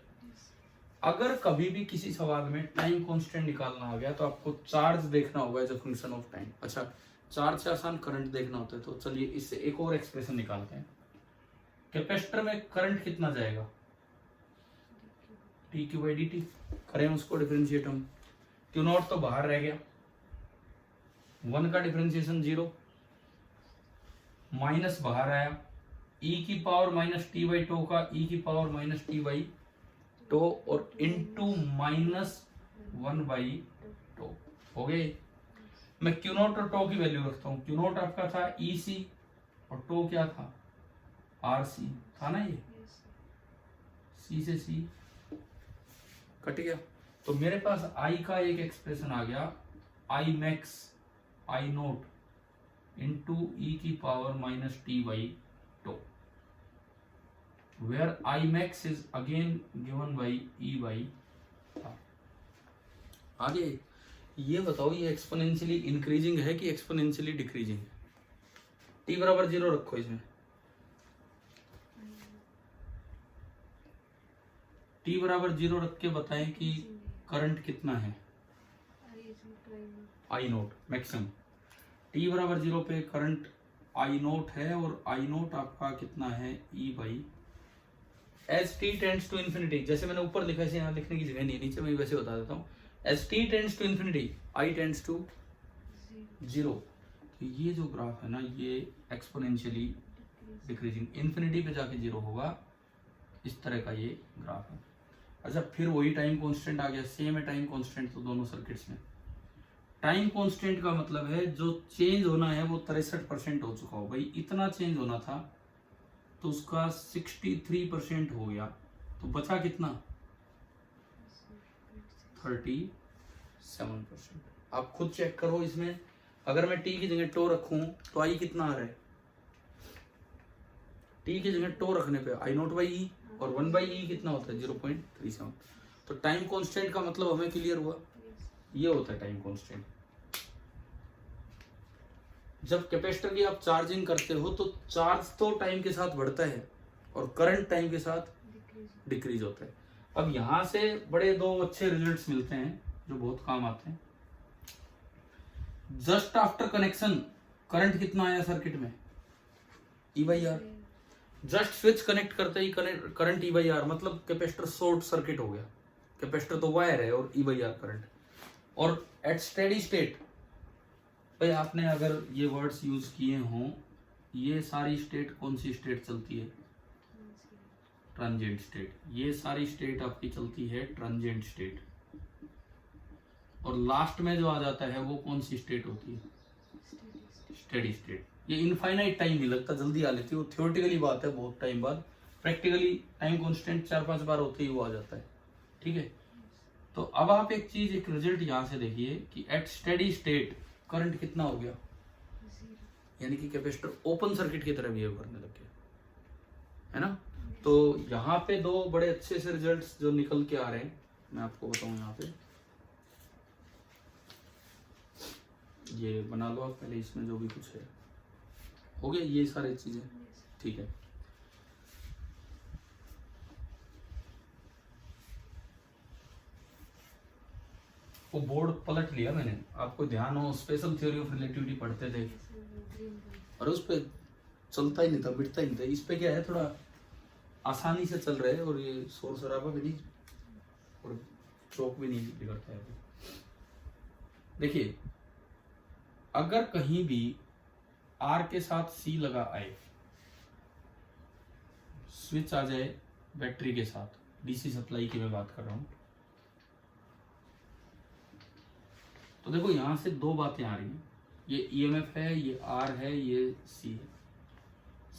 [SPEAKER 1] अगर कभी भी किसी सवाल में टाइम कांस्टेंट निकालना आ गया तो आपको चार्ज देखना होगा as a function of time. अच्छा, चार्ज से आसान करंट देखना होता है, तो चलिए इससे एक और एक्सप्रेशन निकालते हैं। कैपेसिटर में करंट कितना जाएगा, T Q by D T. करें उसको डिफरेंशिएट हम, क्यू नॉट तो बाहर रह गया, 1 का डिफरेंशिएशन 0, माइनस बाहर आया, e की power minus T by tau का e की power minus T by tau और इंटू माइनस 1 बाई टो हो गए। मैं क्यू नॉट और टो की वैल्यू रखता हूँ। क्यू नॉट आपका था ई सी और टो क्या था, आर सी था ना, ये सी से सी कट गया। तो मेरे पास आई का एक एक्सप्रेशन आ गया, I max I naught into E की power minus T by tau, where I max is again given by E by R. आगे ये बताओ, ये एक्सपोनेंशियली इंक्रीजिंग है कि एक्सपोनेंशियली डिक्रीजिंग है। टी बराबर 0 रखो इसमें, टी बराबर 0 रख के बताएं कि करंट कितना है, आई नोट मैक्सिमम। टी बराबर 0 पे करंट आई नोट है और आई नोट आपका कितना है, E by as T tends to infinity, जैसे मैंने ऊपर लिखा है, यहाँ लिखने की जगह नहीं है, नीचे मैं वैसे बता देता हूँ। As T tends to infinity I tends to 0। तो ये जो ग्राफ है ना, ये एक्सपोनेंशियली डिक्रीजिंग, इन्फिनिटी पे जाके 0 होगा, इस तरह का ये ग्राफ है। अच्छा, फिर वही टाइम कांस्टेंट आ गया, सेम है टाइम कांस्टेंट तो दोनों सर्किट्स में। टाइम कांस्टेंट का मतलब है जो चेंज होना है वो 63% हो चुका हो, भाई इतना चेंज होना था तो उसका 63% हो गया, तो बचा कितना? 37%। आप खुद चेक करो इसमें, अगर मैं टी की जगह टो रखूं तो आई कितना आ रहा है? टी की जगह टो रखने पे आई नॉट बाई ई, और 1/e कितना होता है? 0.37। तो टाइम कांस्टेंट का मतलब हमें क्लियर हुआ, ये होता है टाइम कांस्टेंट। जब कैपेसिटर की आप चार्जिंग करते हो तो चार्ज तो टाइम के साथ बढ़ता है और करंट टाइम के साथ डिक्रीज होता है। अब यहां से बड़े दो अच्छे रिजल्ट्स मिलते हैं जो बहुत काम आते हैं। जस्ट आफ्टर कनेक्शन करंट कितना आया सर्किट में? E/R। जस्ट स्विच कनेक्ट करते ही करंट E/R, मतलब कैपेसिटर शॉर्ट सर्किट हो गया। कैपेसिटर तो वायर है और E/R करंट। और एट स्टेडी स्टेट, भाई आपने अगर ये वर्ड्स यूज किए हों, ये सारी स्टेट कौन सी स्टेट चलती है? Transient state. ये सारी स्टेट आपकी चलती है ट्रांजिएंट स्टेट। और लास्ट में जो आ जाता है वो कौन सी स्टेट होती है? Steady state. ये इनफाइनाइट टाइम नहीं लगता, जल्दी आ लेती है, वो थ्योरेटिकली बात है, बहुत टाइम बाद। प्रैक्टिकली टाइम कांस्टेंट 4-5 बार होते ही वो आ जाता है, ठीक है। तो अब आप एक चीज, एक रिजल्ट यहां से देखिए कि एट स्टेडी स्टेट करंट कितना हो गया, यानी कि कैपेसिटर ओपन सर्किट की तरह बिहेव करने लग गया, है ना। तो यहाँ पे दो बड़े अच्छे से रिजल्ट्स जो निकल के आ रहे हैं, मैं आपको बताऊं। यहाँ पे ये बना लो आप पहले, इसमें जो भी कुछ है हो गया, ये सारी चीजें ठीक है। वो बोर्ड पलट लिया मैंने, आपको ध्यान हो, स्पेशल थ्योरी ऑफ रिलेटिविटी पढ़ते थे और उस पे चलता ही नहीं था, बिटता ही नहीं था। इस पे क्या है, थोड़ा आसानी से चल रहे हैं और ये शोर शराबा भी नहीं और चौक भी नहीं बिगड़ता है। देखिए, अगर कहीं भी आर के साथ सी लगा आए, स्विच आ जाए बैटरी के साथ, डीसी सप्लाई की मैं बात कर रहा हूं, तो देखो यहां से दो बातें आ रही हैं। ये ईएमएफ है, ये आर है, ये सी है।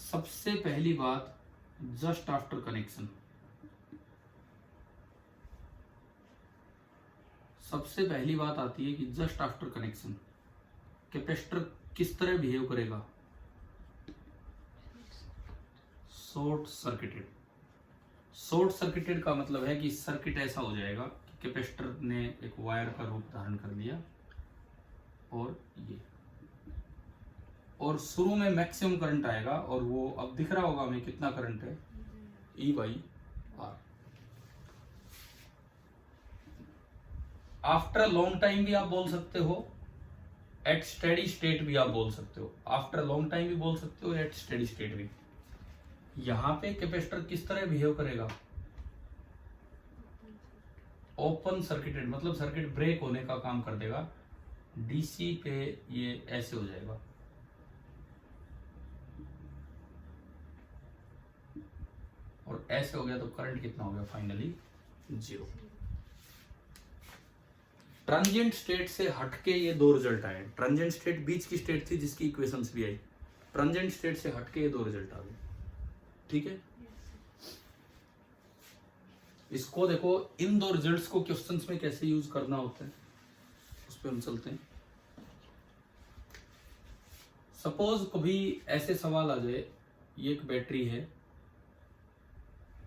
[SPEAKER 1] सबसे पहली बात, जस्ट आफ्टर कनेक्शन, सबसे पहली बात आती है कि जस्ट आफ्टर कनेक्शन कैपेसिटर किस तरह बिहेव करेगा? Short circuited. शॉर्ट सर्किटेड का मतलब है कि सर्किट ऐसा हो जाएगा कि कैपेसिटर ने एक वायर का रूप धारण कर लिया और ये, और शुरू में मैक्सिमम करंट आएगा, और वो अब दिख रहा होगा हमें कितना करंट है, E/R। आफ्टर लॉन्ग टाइम भी आप बोल सकते हो, एट स्टेडी स्टेट भी आप बोल सकते हो। आफ्टर लॉन्ग टाइम भी बोल सकते हो, एट स्टेडी स्टेट भी। यहां पे कैपेसिटर किस तरह बिहेव करेगा? ओपन सर्किटेड, मतलब सर्किट ब्रेक होने का काम कर देगा। डीसी पे ये ऐसे हो जाएगा, और ऐसे हो गया तो करंट कितना हो गया? फाइनली 0। ट्रांजिएंट स्टेट से हटके ये दो रिजल्ट आए। ट्रांजिएंट स्टेट बीच की स्टेट थी जिसकी इक्वेशंस भी आई, ट्रांजिएंट स्टेट से हटके ये दो रिजल्ट आ गए, ठीक है। इसको देखो, इन दो रिजल्ट्स को क्वेश्चंस में कैसे यूज करना होता है उस पर हम चलते हैं। सपोज कभी ऐसे सवाल आ जाए, ये एक बैटरी है,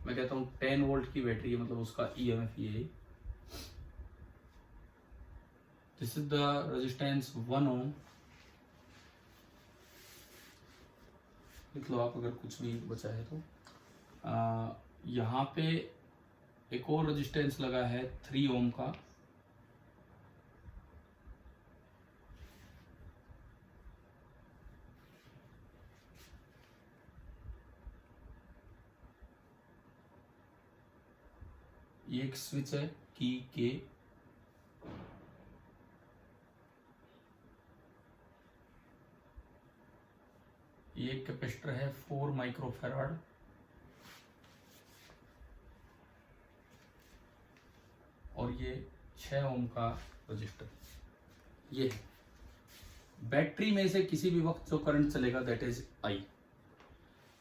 [SPEAKER 1] मैं कहता हूं 10 वोल्ट की बैटरी है, मतलब उसका ईएमएफ ये है। दिस इज द रेजिस्टेंस 1 ओम। लिख लो आप अगर कुछ भी बचा है तो। यहाँ पे एक और रेजिस्टेंस लगा है 3 ओम का, ये एक स्विच है की के, ये एक कैपेसिटर है 4 माइक्रोफैराड, और ये 6 ओम का रजिस्टर। ये है बैटरी में से किसी भी वक्त जो करंट चलेगा दैट इज आई।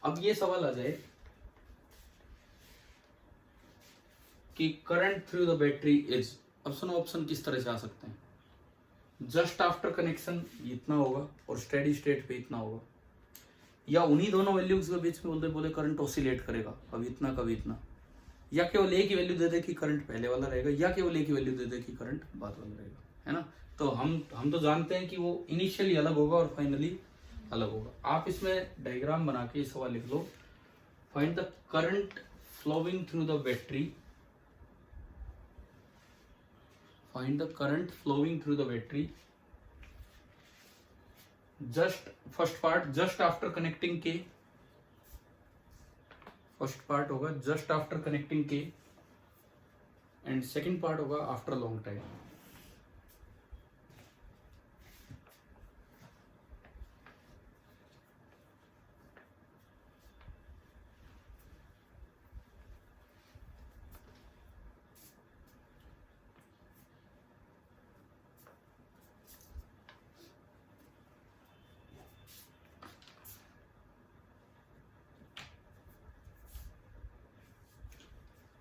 [SPEAKER 1] अब ये सवाल आ जाए कि current through the battery is, अब सुनो ऑप्शन किस तरह से आ सकते हैं। जस्ट आफ्टर कनेक्शन इतना होगा और स्टेडी स्टेट पे इतना होगा, या उन्हीं दोनों वैल्यूज के बीच में बोले करंट ऑसिलेट करेगा, कभी इतना कभी इतना, या केवल एक ही वैल्यू दे दे कि करंट पहले वाला रहेगा, या केवल एक ही वैल्यू दे दे कि करंट बाद वाला रहेगा, है ना। तो हम तो जानते हैं कि वो इनिशियली अलग होगा और फाइनली अलग होगा। आप इसमें डायग्राम बना के इस सवाल लिख लो, find the current flowing through the battery, find the current flowing through the battery just first part just after connecting K, first part होगा just after connecting K and second part होगा after long time।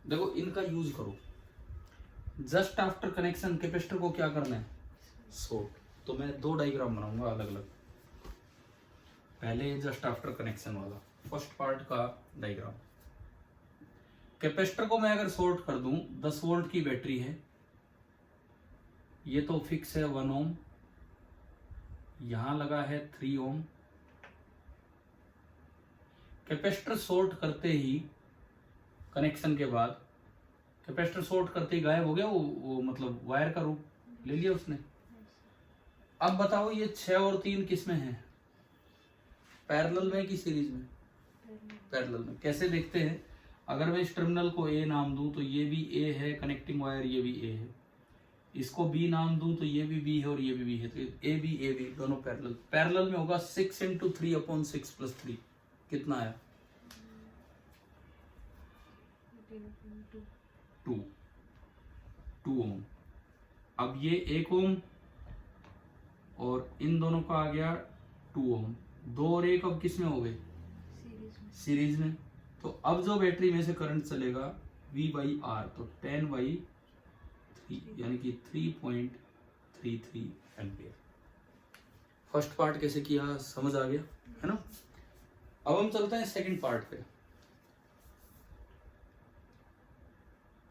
[SPEAKER 1] देखो इनका use करो। Just after connection capacitor को क्या करना है, short. तो मैं दो डायग्राम बनाऊंगा अलग अलग। पहले जस्ट आफ्टर कनेक्शन वाला फर्स्ट पार्ट का डायग्राम। कैपेसिटर को मैं अगर शॉर्ट कर दूं, 10 वोल्ट की बैटरी है, ये तो फिक्स है 1 ओम, यहां लगा है 3 ओम। कैपेसिटर शॉर्ट करते ही कनेक्शन के बाद, कैपेसिटर शॉर्ट करते ही गायब हो गया वो मतलब वायर का रूप ले लिया उसने। अब बताओ ये 6 और 3 किस में है, पैरेलल में कि सीरीज में? पैरेलल में। कैसे देखते हैं, अगर मैं इस टर्मिनल को ए नाम दूं तो ये भी ए है कनेक्टिंग वायर, ये भी ए है। इसको बी नाम दूं तो ये भी बी है और ये भी बी है, तो ए बी दोनों पैरेलल। पैरेलल में होगा 6 × 3/6 + 3 कितना आया, 2 ओम। अब ये 1 ओम और इन दोनों का आ गया 2 ओम। 2 और 1 अब किस में हो गए, सीरीज में। तो अब जो बैटरी में से करंट चलेगा V/R, तो 10/3 यानी कि 3.33 एम्पियर। फर्स्ट पार्ट कैसे किया समझ आ गया है ना। अब हम चलते हैं सेकंड पार्ट पे।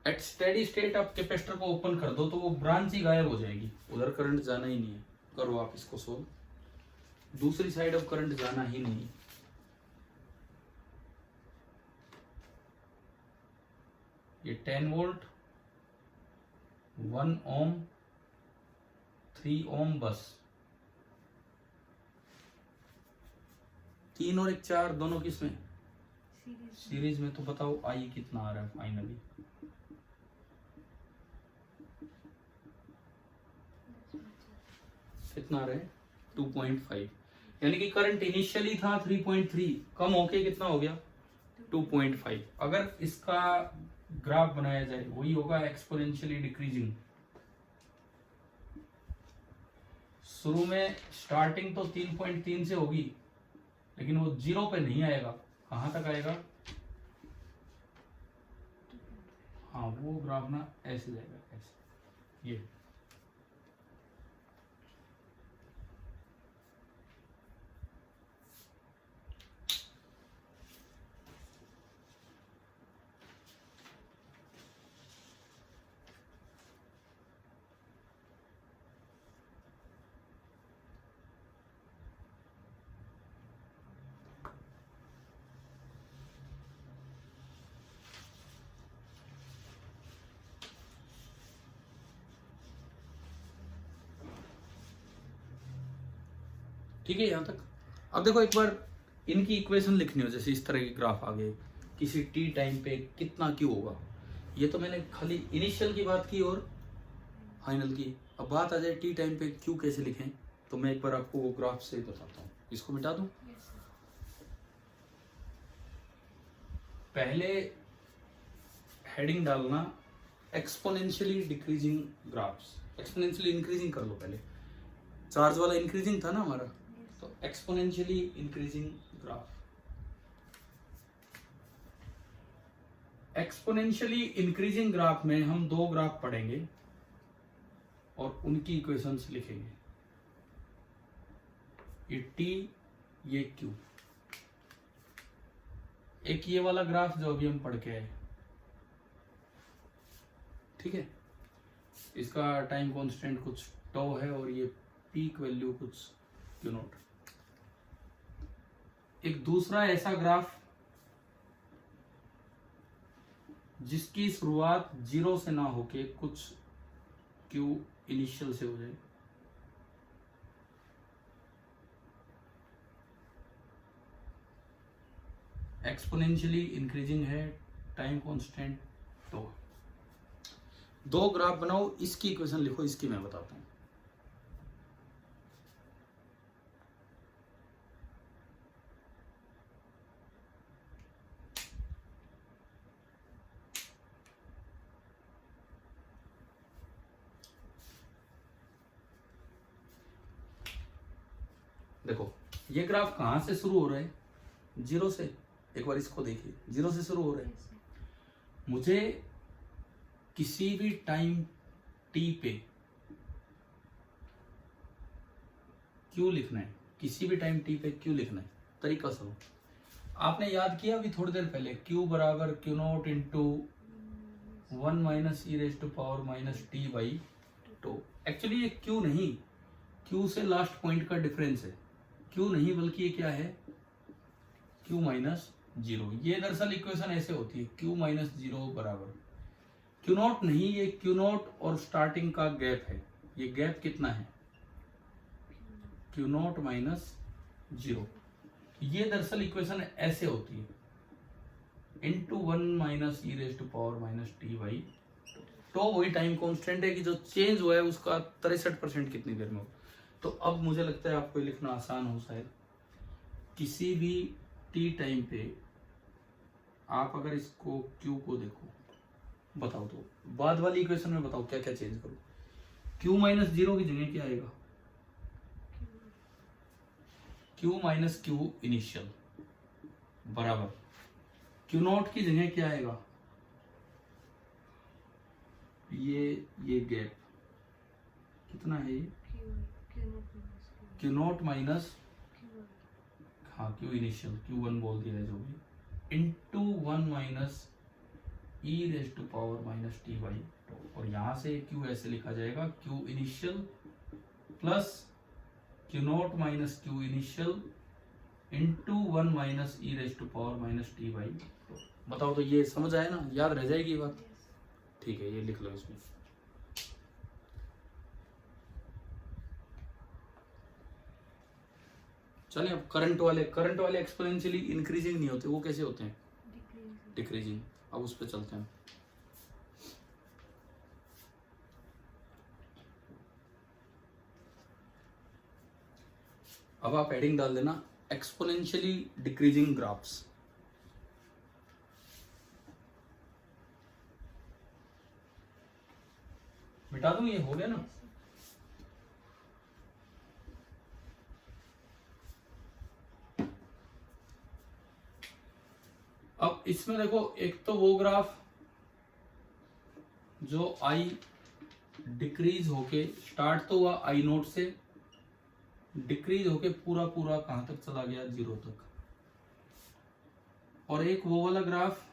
[SPEAKER 1] एट स्टेडी स्टेट आप कैपेसिटर को ओपन कर दो तो वो ब्रांच ही गायब हो जाएगी, उधर करंट जाना ही नहीं है। करो आप इसको सोल्व। दूसरी साइड अब करंट जाना ही नहीं। ये 10 वोल्ट 1 ओम 3 ओम बस, 3 और 1 4 दोनों किस में, सीरीज में। तो बताओ आई कितना आ रहा है फाइनली, कितना आ रहा है 2.5। यानी कि करंट इनिशियली था 3.3, कम होके कितना हो गया 2.5। अगर इसका ग्राफ बनाया जाए वही होगा एक्सपोनेंशियली डिक्रीजिंग। शुरू में स्टार्टिंग तो 3.3 से होगी, लेकिन वो 0 पे नहीं आएगा। कहां तक आएगा, हाँ वो ग्राफ ना ऐसे जाएगा, ऐसे ये। ठीक है यहां तक। अब देखो एक बार इनकी इक्वेशन लिखनी हो, जैसे इस तरह के ग्राफ आ गए, किसी टी टाइम पे कितना क्यू होगा। ये तो मैंने खाली इनिशियल की बात की और फाइनल की। अब बात आ जाए टी टाइम पे क्यू कैसे लिखें, तो मैं एक बार आपको वो ग्राफ से बताता हूँ। इसको मिटा दूं।
[SPEAKER 2] Yes sir.
[SPEAKER 1] पहले हेडिंग डालना exponentially decreasing graphs. Exponentially increasing कर लो पहले, चार्ज वाला इंक्रीजिंग था ना हमारा, तो exponentially increasing graph. Exponentially increasing graph में हम दो ग्राफ पढ़ेंगे और उनकी इक्वेशंस लिखेंगे। ये टी, ये क्यू। एक ये वाला ग्राफ जो अभी हम पढ़ के आए, ठीक है, इसका टाइम कांस्टेंट कुछ टो है और ये पीक वैल्यू कुछ क्यू नॉट। एक दूसरा ऐसा ग्राफ जिसकी शुरुआत 0 से ना होके कुछ क्यू इनिशियल से हो जाए। एक्सपोनेंशियली इंक्रीजिंग है, टाइम कांस्टेंट टो। दो ग्राफ बनाओ, इसकी इक्वेशन लिखो, इसकी मैं बताता हूं। देखो ये ग्राफ कहां से शुरू हो रहा है, 0 से। एक बार इसको देखिए, 0 से शुरू हो रहा है।
[SPEAKER 2] Yes sir.
[SPEAKER 1] मुझे किसी भी टाइम टी पे क्यों लिखना है, किसी भी टाइम टी पे क्यों लिखना है, तरीका सुनो। आपने याद किया अभी थोड़ी देर पहले, क्यू बराबर Q naught into 1 minus E raise to power minus T by two. Actually ये क्यू नहीं, क्यू से लास्ट पॉइंट का डिफरेंस है। क्यू नहीं बल्कि ये क्या है, क्यू माइनस 0। ये दरअसल इक्वेशन ऐसे होती है, क्यू माइनस 0 बराबर क्यू नॉट नहीं, ये क्यू नॉट और स्टार्टिंग का गैप है। ये गैप कितना है, क्यू नॉट माइनस 0। ये दरअसल इक्वेशन ऐसे होती है, into 1 minus E raise to power minus T by तो वही टाइम कांस्टेंट है कि जो चेंज हुआ है उसका 63% कितनी देर में हो। तो अब मुझे लगता है आपको लिखना आसान हो शायद। किसी भी टी टाइम पे आप अगर इसको क्यू को देखो, बताओ तो बाद वाली इक्वेशन में बताओ क्या क्या चेंज करो। क्यू माइनस 0 की जगह क्या आएगा, क्यू माइनस क्यू इनिशियल बराबर क्यू नॉट की जगह क्या आएगा, ये गैप कितना है, ये क्यू नॉट माइनस हाँ क्यू इनिशियल, Q1 बोल दिया है जो भी, into 1 minus E raise to power minus T by two. और यहां से Q ऐसे लिखा जाएगा, Q initial plus Q naught minus Q initial into 1 minus E raise to power minus T by two. बताओ तो ये समझ आए ना, याद रह जाएगी ये बात। ठीक है, ये लिख लो इसमें। चलिए अब करंट वाले एक्सपोनेंशियली इंक्रीजिंग नहीं होते, वो कैसे होते हैं, डिक्रीजिंग। अब उस पर चलते हैं। अब आप हेडिंग डाल देना एक्सपोनेंशियली डिक्रीजिंग ग्राफ्स। मिटा दूं, ये हो गया ना। अब इसमें देखो, एक तो वो ग्राफ जो आई डिक्रीज होके स्टार्ट तो हुआ आई नोट से, डिक्रीज होके पूरा पूरा कहां तक चला गया, 0 तक। और एक वो वाला ग्राफ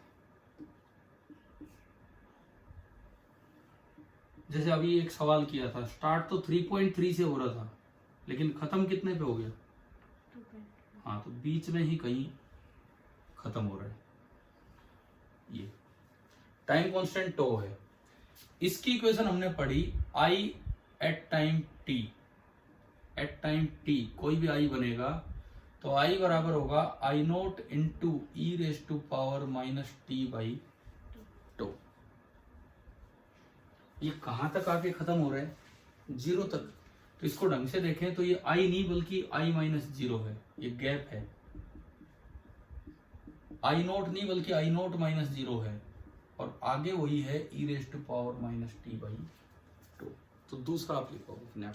[SPEAKER 1] जैसे अभी एक सवाल किया था, स्टार्ट तो 3.3 से हो रहा था लेकिन खत्म कितने पे हो गया, हाँ तो बीच में ही कहीं खत्म हो रहा है। ये टाइम कांस्टेंट टो है। इसकी इक्वेशन हमने पढ़ी, I at time T. At time T कोई भी आई बनेगा तो आई बराबर होगा I naught into E raise to power minus T by two. ये कहाँ तक आके खत्म हो रहा है, 0 तक। तो इसको ढंग से देखें तो ये आई नहीं बल्कि आई माइनस 0 है, ये गैप है। आई नोट नहीं बल्कि आई नोट माइनस 0 है, और आगे वही है E raise to power minus T by 2। तो दूसरा आप लिखो अपने आप।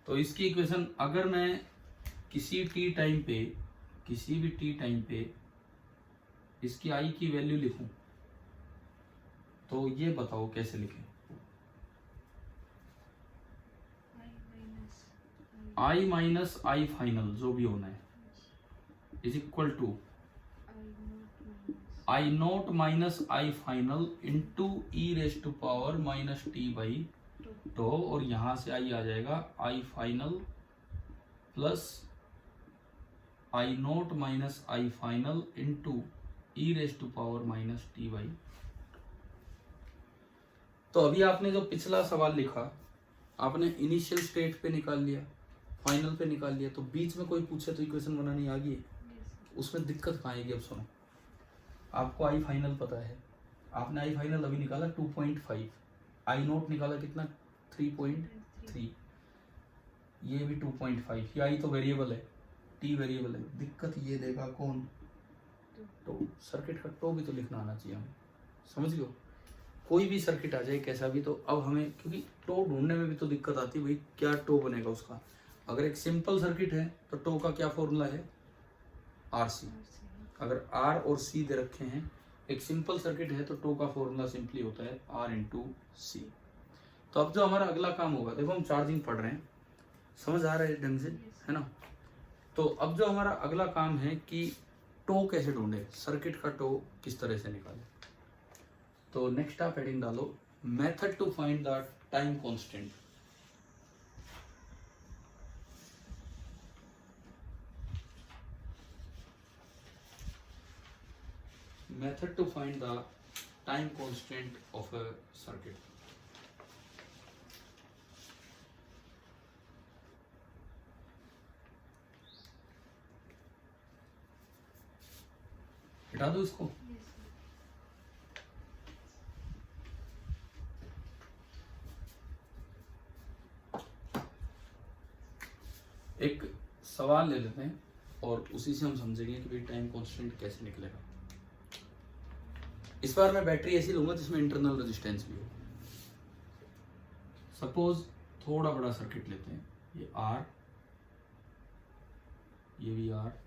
[SPEAKER 1] तो इसकी इक्वेशन अगर मैं किसी टी टाइम पे, किसी भी टी टाइम पे इसकी आई की वैल्यू लिखूं तो ये बताओ कैसे लिखें। आई माइनस आई फाइनल जो भी होना है is equal to I naught minus I final into E raise to power minus T by 2, और यहां से आई आ जाएगा I final plus I naught minus I final into E raise to power minus T by. तो अभी आपने जो पिछला सवाल लिखा आपने इनिशियल स्टेट पे निकाल लिया, फाइनल पे निकाल लिया, तो बीच में कोई पूछे तो इक्वेशन बनानी आ गई, उसमें दिक्कत कहाँ आएगी। अब सुनो, आपको आई फाइनल पता है, आपने आई फाइनल अभी निकाला 2.5, आई नोट निकाला कितना 3.3, ये भी 2.5, ये आई तो वेरिएबल है, टी वेरिएबल है। दिक्कत ये देगा कौन, तो सर्किट का टो भी तो लिखना आना चाहिए हमें, समझ गए। कोई भी सर्किट आ जाए कैसा भी, तो अब हमें क्योंकि टो ढूंढने में भी तो दिक्कत आती है भाई, क्या टो बनेगा उसका। अगर एक सिंपल सर्किट है तो टो का क्या फॉर्मूला है, आर सी। अगर आर और सी दे रखे हैं, एक सिंपल सर्किट है तो टो का फॉर्मूला सिंपली होता है आर इंटू सी। तो अब जो हमारा अगला काम होगा, देखो हम चार्जिंग पढ़ रहे हैं, समझ आ रहा है ढंग से, है ना। तो अब जो हमारा अगला काम है कि टो कैसे ढूंढे, सर्किट का टो किस तरह से निकाले। तो नेक्स्ट आप हेडिंग डालो method to find the time constant. Method to find the time constant of a circuit. हटा दो इसको। एक सवाल ले लेते हैं और उसी से हम समझेंगे कि भाई टाइम कांस्टेंट कैसे निकलेगा। इस बार मैं बैटरी ऐसी लूंगा जिसमें इंटरनल रेजिस्टेंस भी हो। सपोज थोड़ा बड़ा सर्किट लेते हैं, ये आर, ये भी आर,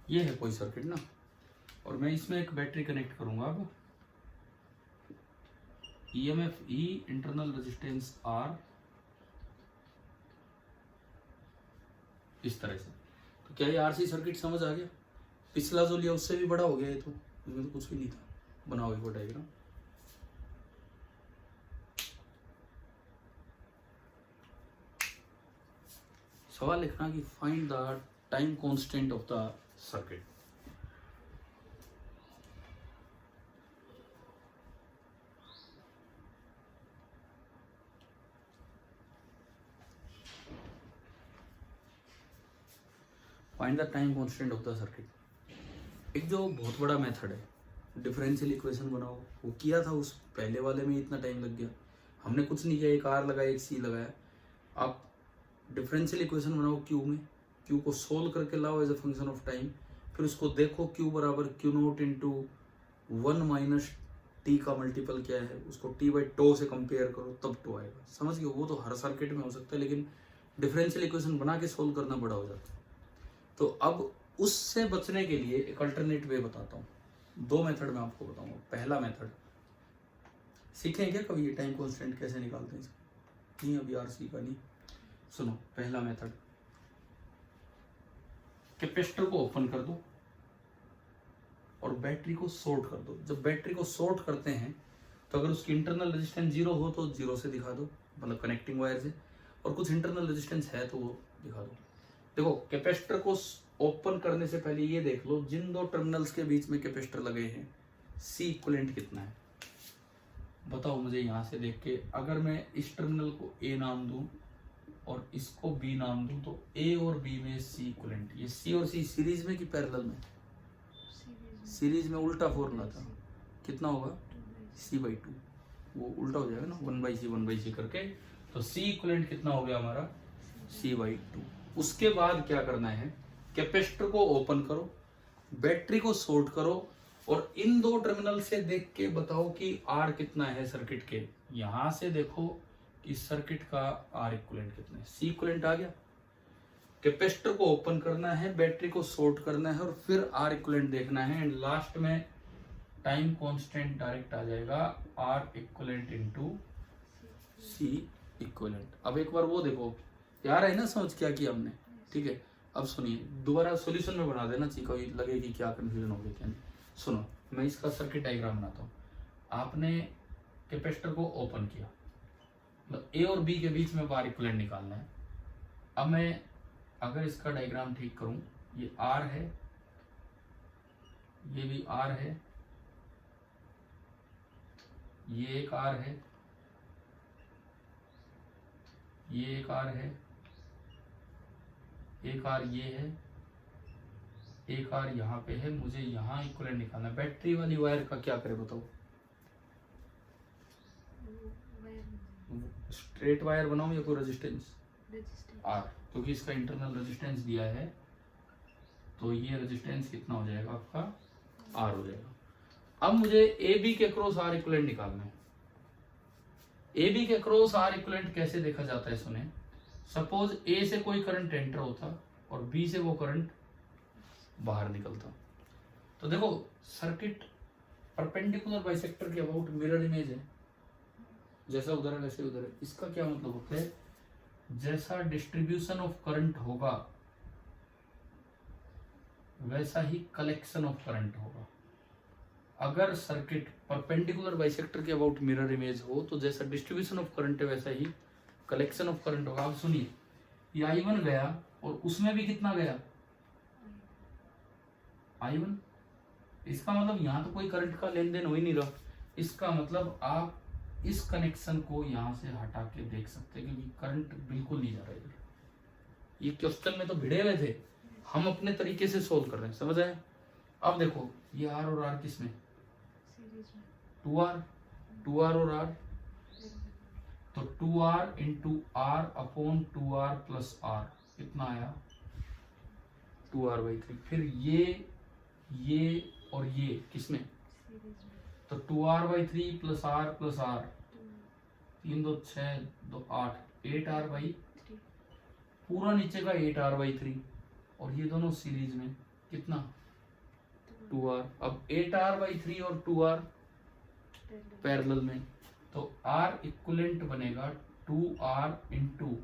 [SPEAKER 1] ये है कोई सर्किट ना, और मैं इसमें एक बैटरी कनेक्ट करूंगा। अब ईएमएफ ई, इंटरनल रेजिस्टेंस आर, इस तरह से। तो क्या ये आरसी सर्किट समझ आ गया। पिछला जो लिया उससे भी बड़ा हो गया ये तो, इसमें तो कुछ भी नहीं था। बनाओ एक डायग्राम। सवाल लिखना कि find the time constant of the circuit. Find the time constant of the circuit. एक जो बहुत बड़ा मेथड है, डिफरेंशियल इक्वेशन बनाओ, वो किया था उस पहले वाले में, इतना टाइम लग गया। हमने कुछ नहीं किया, एक आर लगाया एक सी लगाया। आप डिफरेंशियल इक्वेशन बनाओ क्यू में, क्यू को सोल्व करके लाओ as a function of time, फिर उसको देखो क्यू बराबर Q naught into 1 minus T का मल्टीपल क्या है, उसको टी बाई टो से कंपेयर करो, तब टो आएगा। समझ गए। वो तो हर सर्किट में हो सकता है, लेकिन डिफरेंशियल इक्वेशन बना के सोल्व करना बड़ा हो जाता है। तो अब उससे बचने के लिए एक अल्टरनेट वे बताता हूँ। दो मेथड मैं आपको बताऊंगा। पहला मेथड सीखें क्या कभी, ये टाइम कांस्टेंट कैसे निकालते हैं, नहीं अभी आरसी का नहीं। सुनो, पहला मेथड, कैपेसिटर को ओपन कर दो और बैटरी को शॉर्ट कर दो। जब बैटरी को शॉर्ट करते हैं तो अगर उसकी इंटरनल रेजिस्टेंस 0 हो तो 0 से दिखा दो, मतलब कनेक्टिंग वायर से, और कुछ इंटरनल रेजिस्टेंस है तो वो दिखा दो। देखो, कैपेसिटर को ओपन करने से पहले ये देख लो, जिन दो टर्मिनल्स के बीच में कैपेसिटर लगे हैं, सी इक्विवेलेंट कितना है बताओ मुझे। यहाँ से देख के अगर मैं इस टर्मिनल को ए नाम दूं और इसको बी नाम दूं, तो ए और बी में सी इक्विवेलेंट, ये सी और सी सीरीज में कि पैरेलल में? सीरीज में। उल्टा फॉर्मूला था, कितना होगा? C/2, वो उल्टा हो जाएगा ना, 1/C करके। तो C इक्विवेलेंट कितना हो गया हमारा? C/2। उसके बाद क्या करना है, कैपेसिटर को ओपन करो, बैटरी को शॉर्ट करो, और इन दो टर्मिनल से देख के बताओ कि R कितना है सर्किट के। यहां से देखो कि सर्किट का R इक्विवेलेंट कितना है। C इक्विवेलेंट आ गया। कैपेसिटर को ओपन करना है, बैटरी को शॉर्ट करना है, और फिर R इक्विवेलेंट देखना है, एंड लास्ट में टाइम कांस्टेंट डायरेक्ट आ जाएगा, R equivalent into C equivalent. अब एक बार वो देखो, यार है ना समझ क्या किया हमने, ठीक है। अब सुनिए, दोबारा सॉल्यूशन में बना देना चाहिए, कोई लगे कि क्या कंफ्यूजन हो गई क्या नहीं। सुनो, मैं इसका सर्किट डायग्राम बनाता हूँ। आपने कैपेसिटर को ओपन किया, मतलब ए और बी के बीच में R इक्विवेलेंट निकालना है। अब मैं अगर इसका डायग्राम ठीक करूं, ये R है, ये भी R है, ये एक R है, ये एक R है, एक R ये है, एक R यहाँ पे है। मुझे यहाँ इक्विवेलेंट निकालना है। बैटरी वाली वायर का क्या करें बताओ? स्ट्रेट वायर बनाओ या कोई रेजिस्टेंस? R, क्योंकि इसका इंटरनल रेजिस्टेंस दिया है, तो ये रेजिस्टेंस कितना हो जाएगा आपका? R हो जाएगा। अब मुझे ए बी के क्रॉस R इक्विवेलेंट निकालना है। ए बी के क्रॉस R इक्विवेलेंट कैसे देखा जाता है सुने। सपोज ए से कोई करंट एंटर होता और बी से वो करंट बाहर निकलता, तो देखो सर्किट परपेंडिकुलर बाइसेक्टर के अबाउट मिरर इमेज है, जैसा उधर है वैसे उधर है। इसका क्या मतलब होता है, जैसा डिस्ट्रीब्यूशन ऑफ करंट होगा वैसा ही कलेक्शन ऑफ करंट होगा। अगर सर्किट परपेंडिकुलर बाइसेक्टर के अबाउट मिरर इमेज हो तो जैसा डिस्ट्रीब्यूशन ऑफ करंट है वैसा ही कलेक्शन ऑफ करंट होगा। अब सुनिए, ये I1 गया और उसमें भी कितना गया? I1। इसका मतलब यहाँ तो कोई करंट का लेन देन हो ही नहीं रहा। इसका मतलब आप इस कनेक्शन को यहाँ से हटा के देख सकते हैं, क्योंकि करंट बिल्कुल नहीं जा रहा इधर। ये क्वेश्चन में तो भिड़े हुए थे, हम अपने तरीके से सोल्व कर रहे हैं, समझ आए। अब देखो, ये R और R किस में? 2R, 2R और R, तो 2R into R upon 2R plus R कितना आया? 2R/3। फिर ये और ये किसमें? तो 2R/3 plus R plus R, 3 2 6 2 8, 8R/3, पूरा नीचे का 8R/3, और ये दोनों सीरीज में कितना? 2R। अब 8R/3 और 2R पैरेलल में, तो R इक्विवेलेंट बनेगा 2R इंटू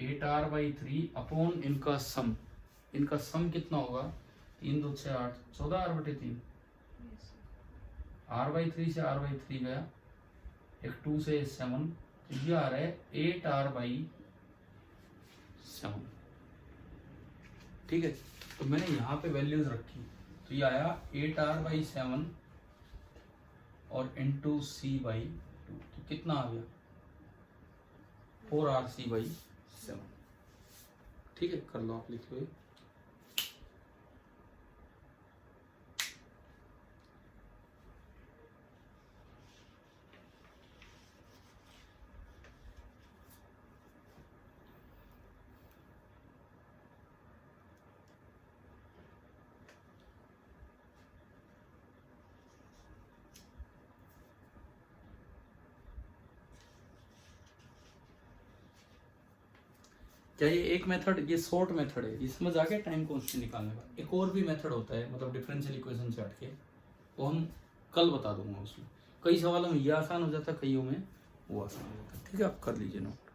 [SPEAKER 1] 8R/3 अपॉन इनका सम। इनका सम कितना होगा? 3 2 6 8, 14R/3। R/3 से R/3 गया, एक 2 से 7, तो ये आ रहा है 8R/7। ठीक है, तो मैंने यहाँ पे वैल्यूज रखी, तो ये आया 8R/7 और इंटू C/2, तो कितना आ गया? 4RC/7। ठीक है, कर लो आप, लिख लो। क्या ये एक मेथड, ये शॉर्ट मेथड है, इसमें जाके टाइम कांस्टेंट निकालने का। एक और भी मेथड होता है, मतलब डिफरेंशियल इक्वेशन से हटके, वो हम कल बता दूंगा। उसमें कई सवालों में ये आसान हो जाता है, कईयों में वो आसान हो जाता है। ठीक है, आप कर लीजिए नोट।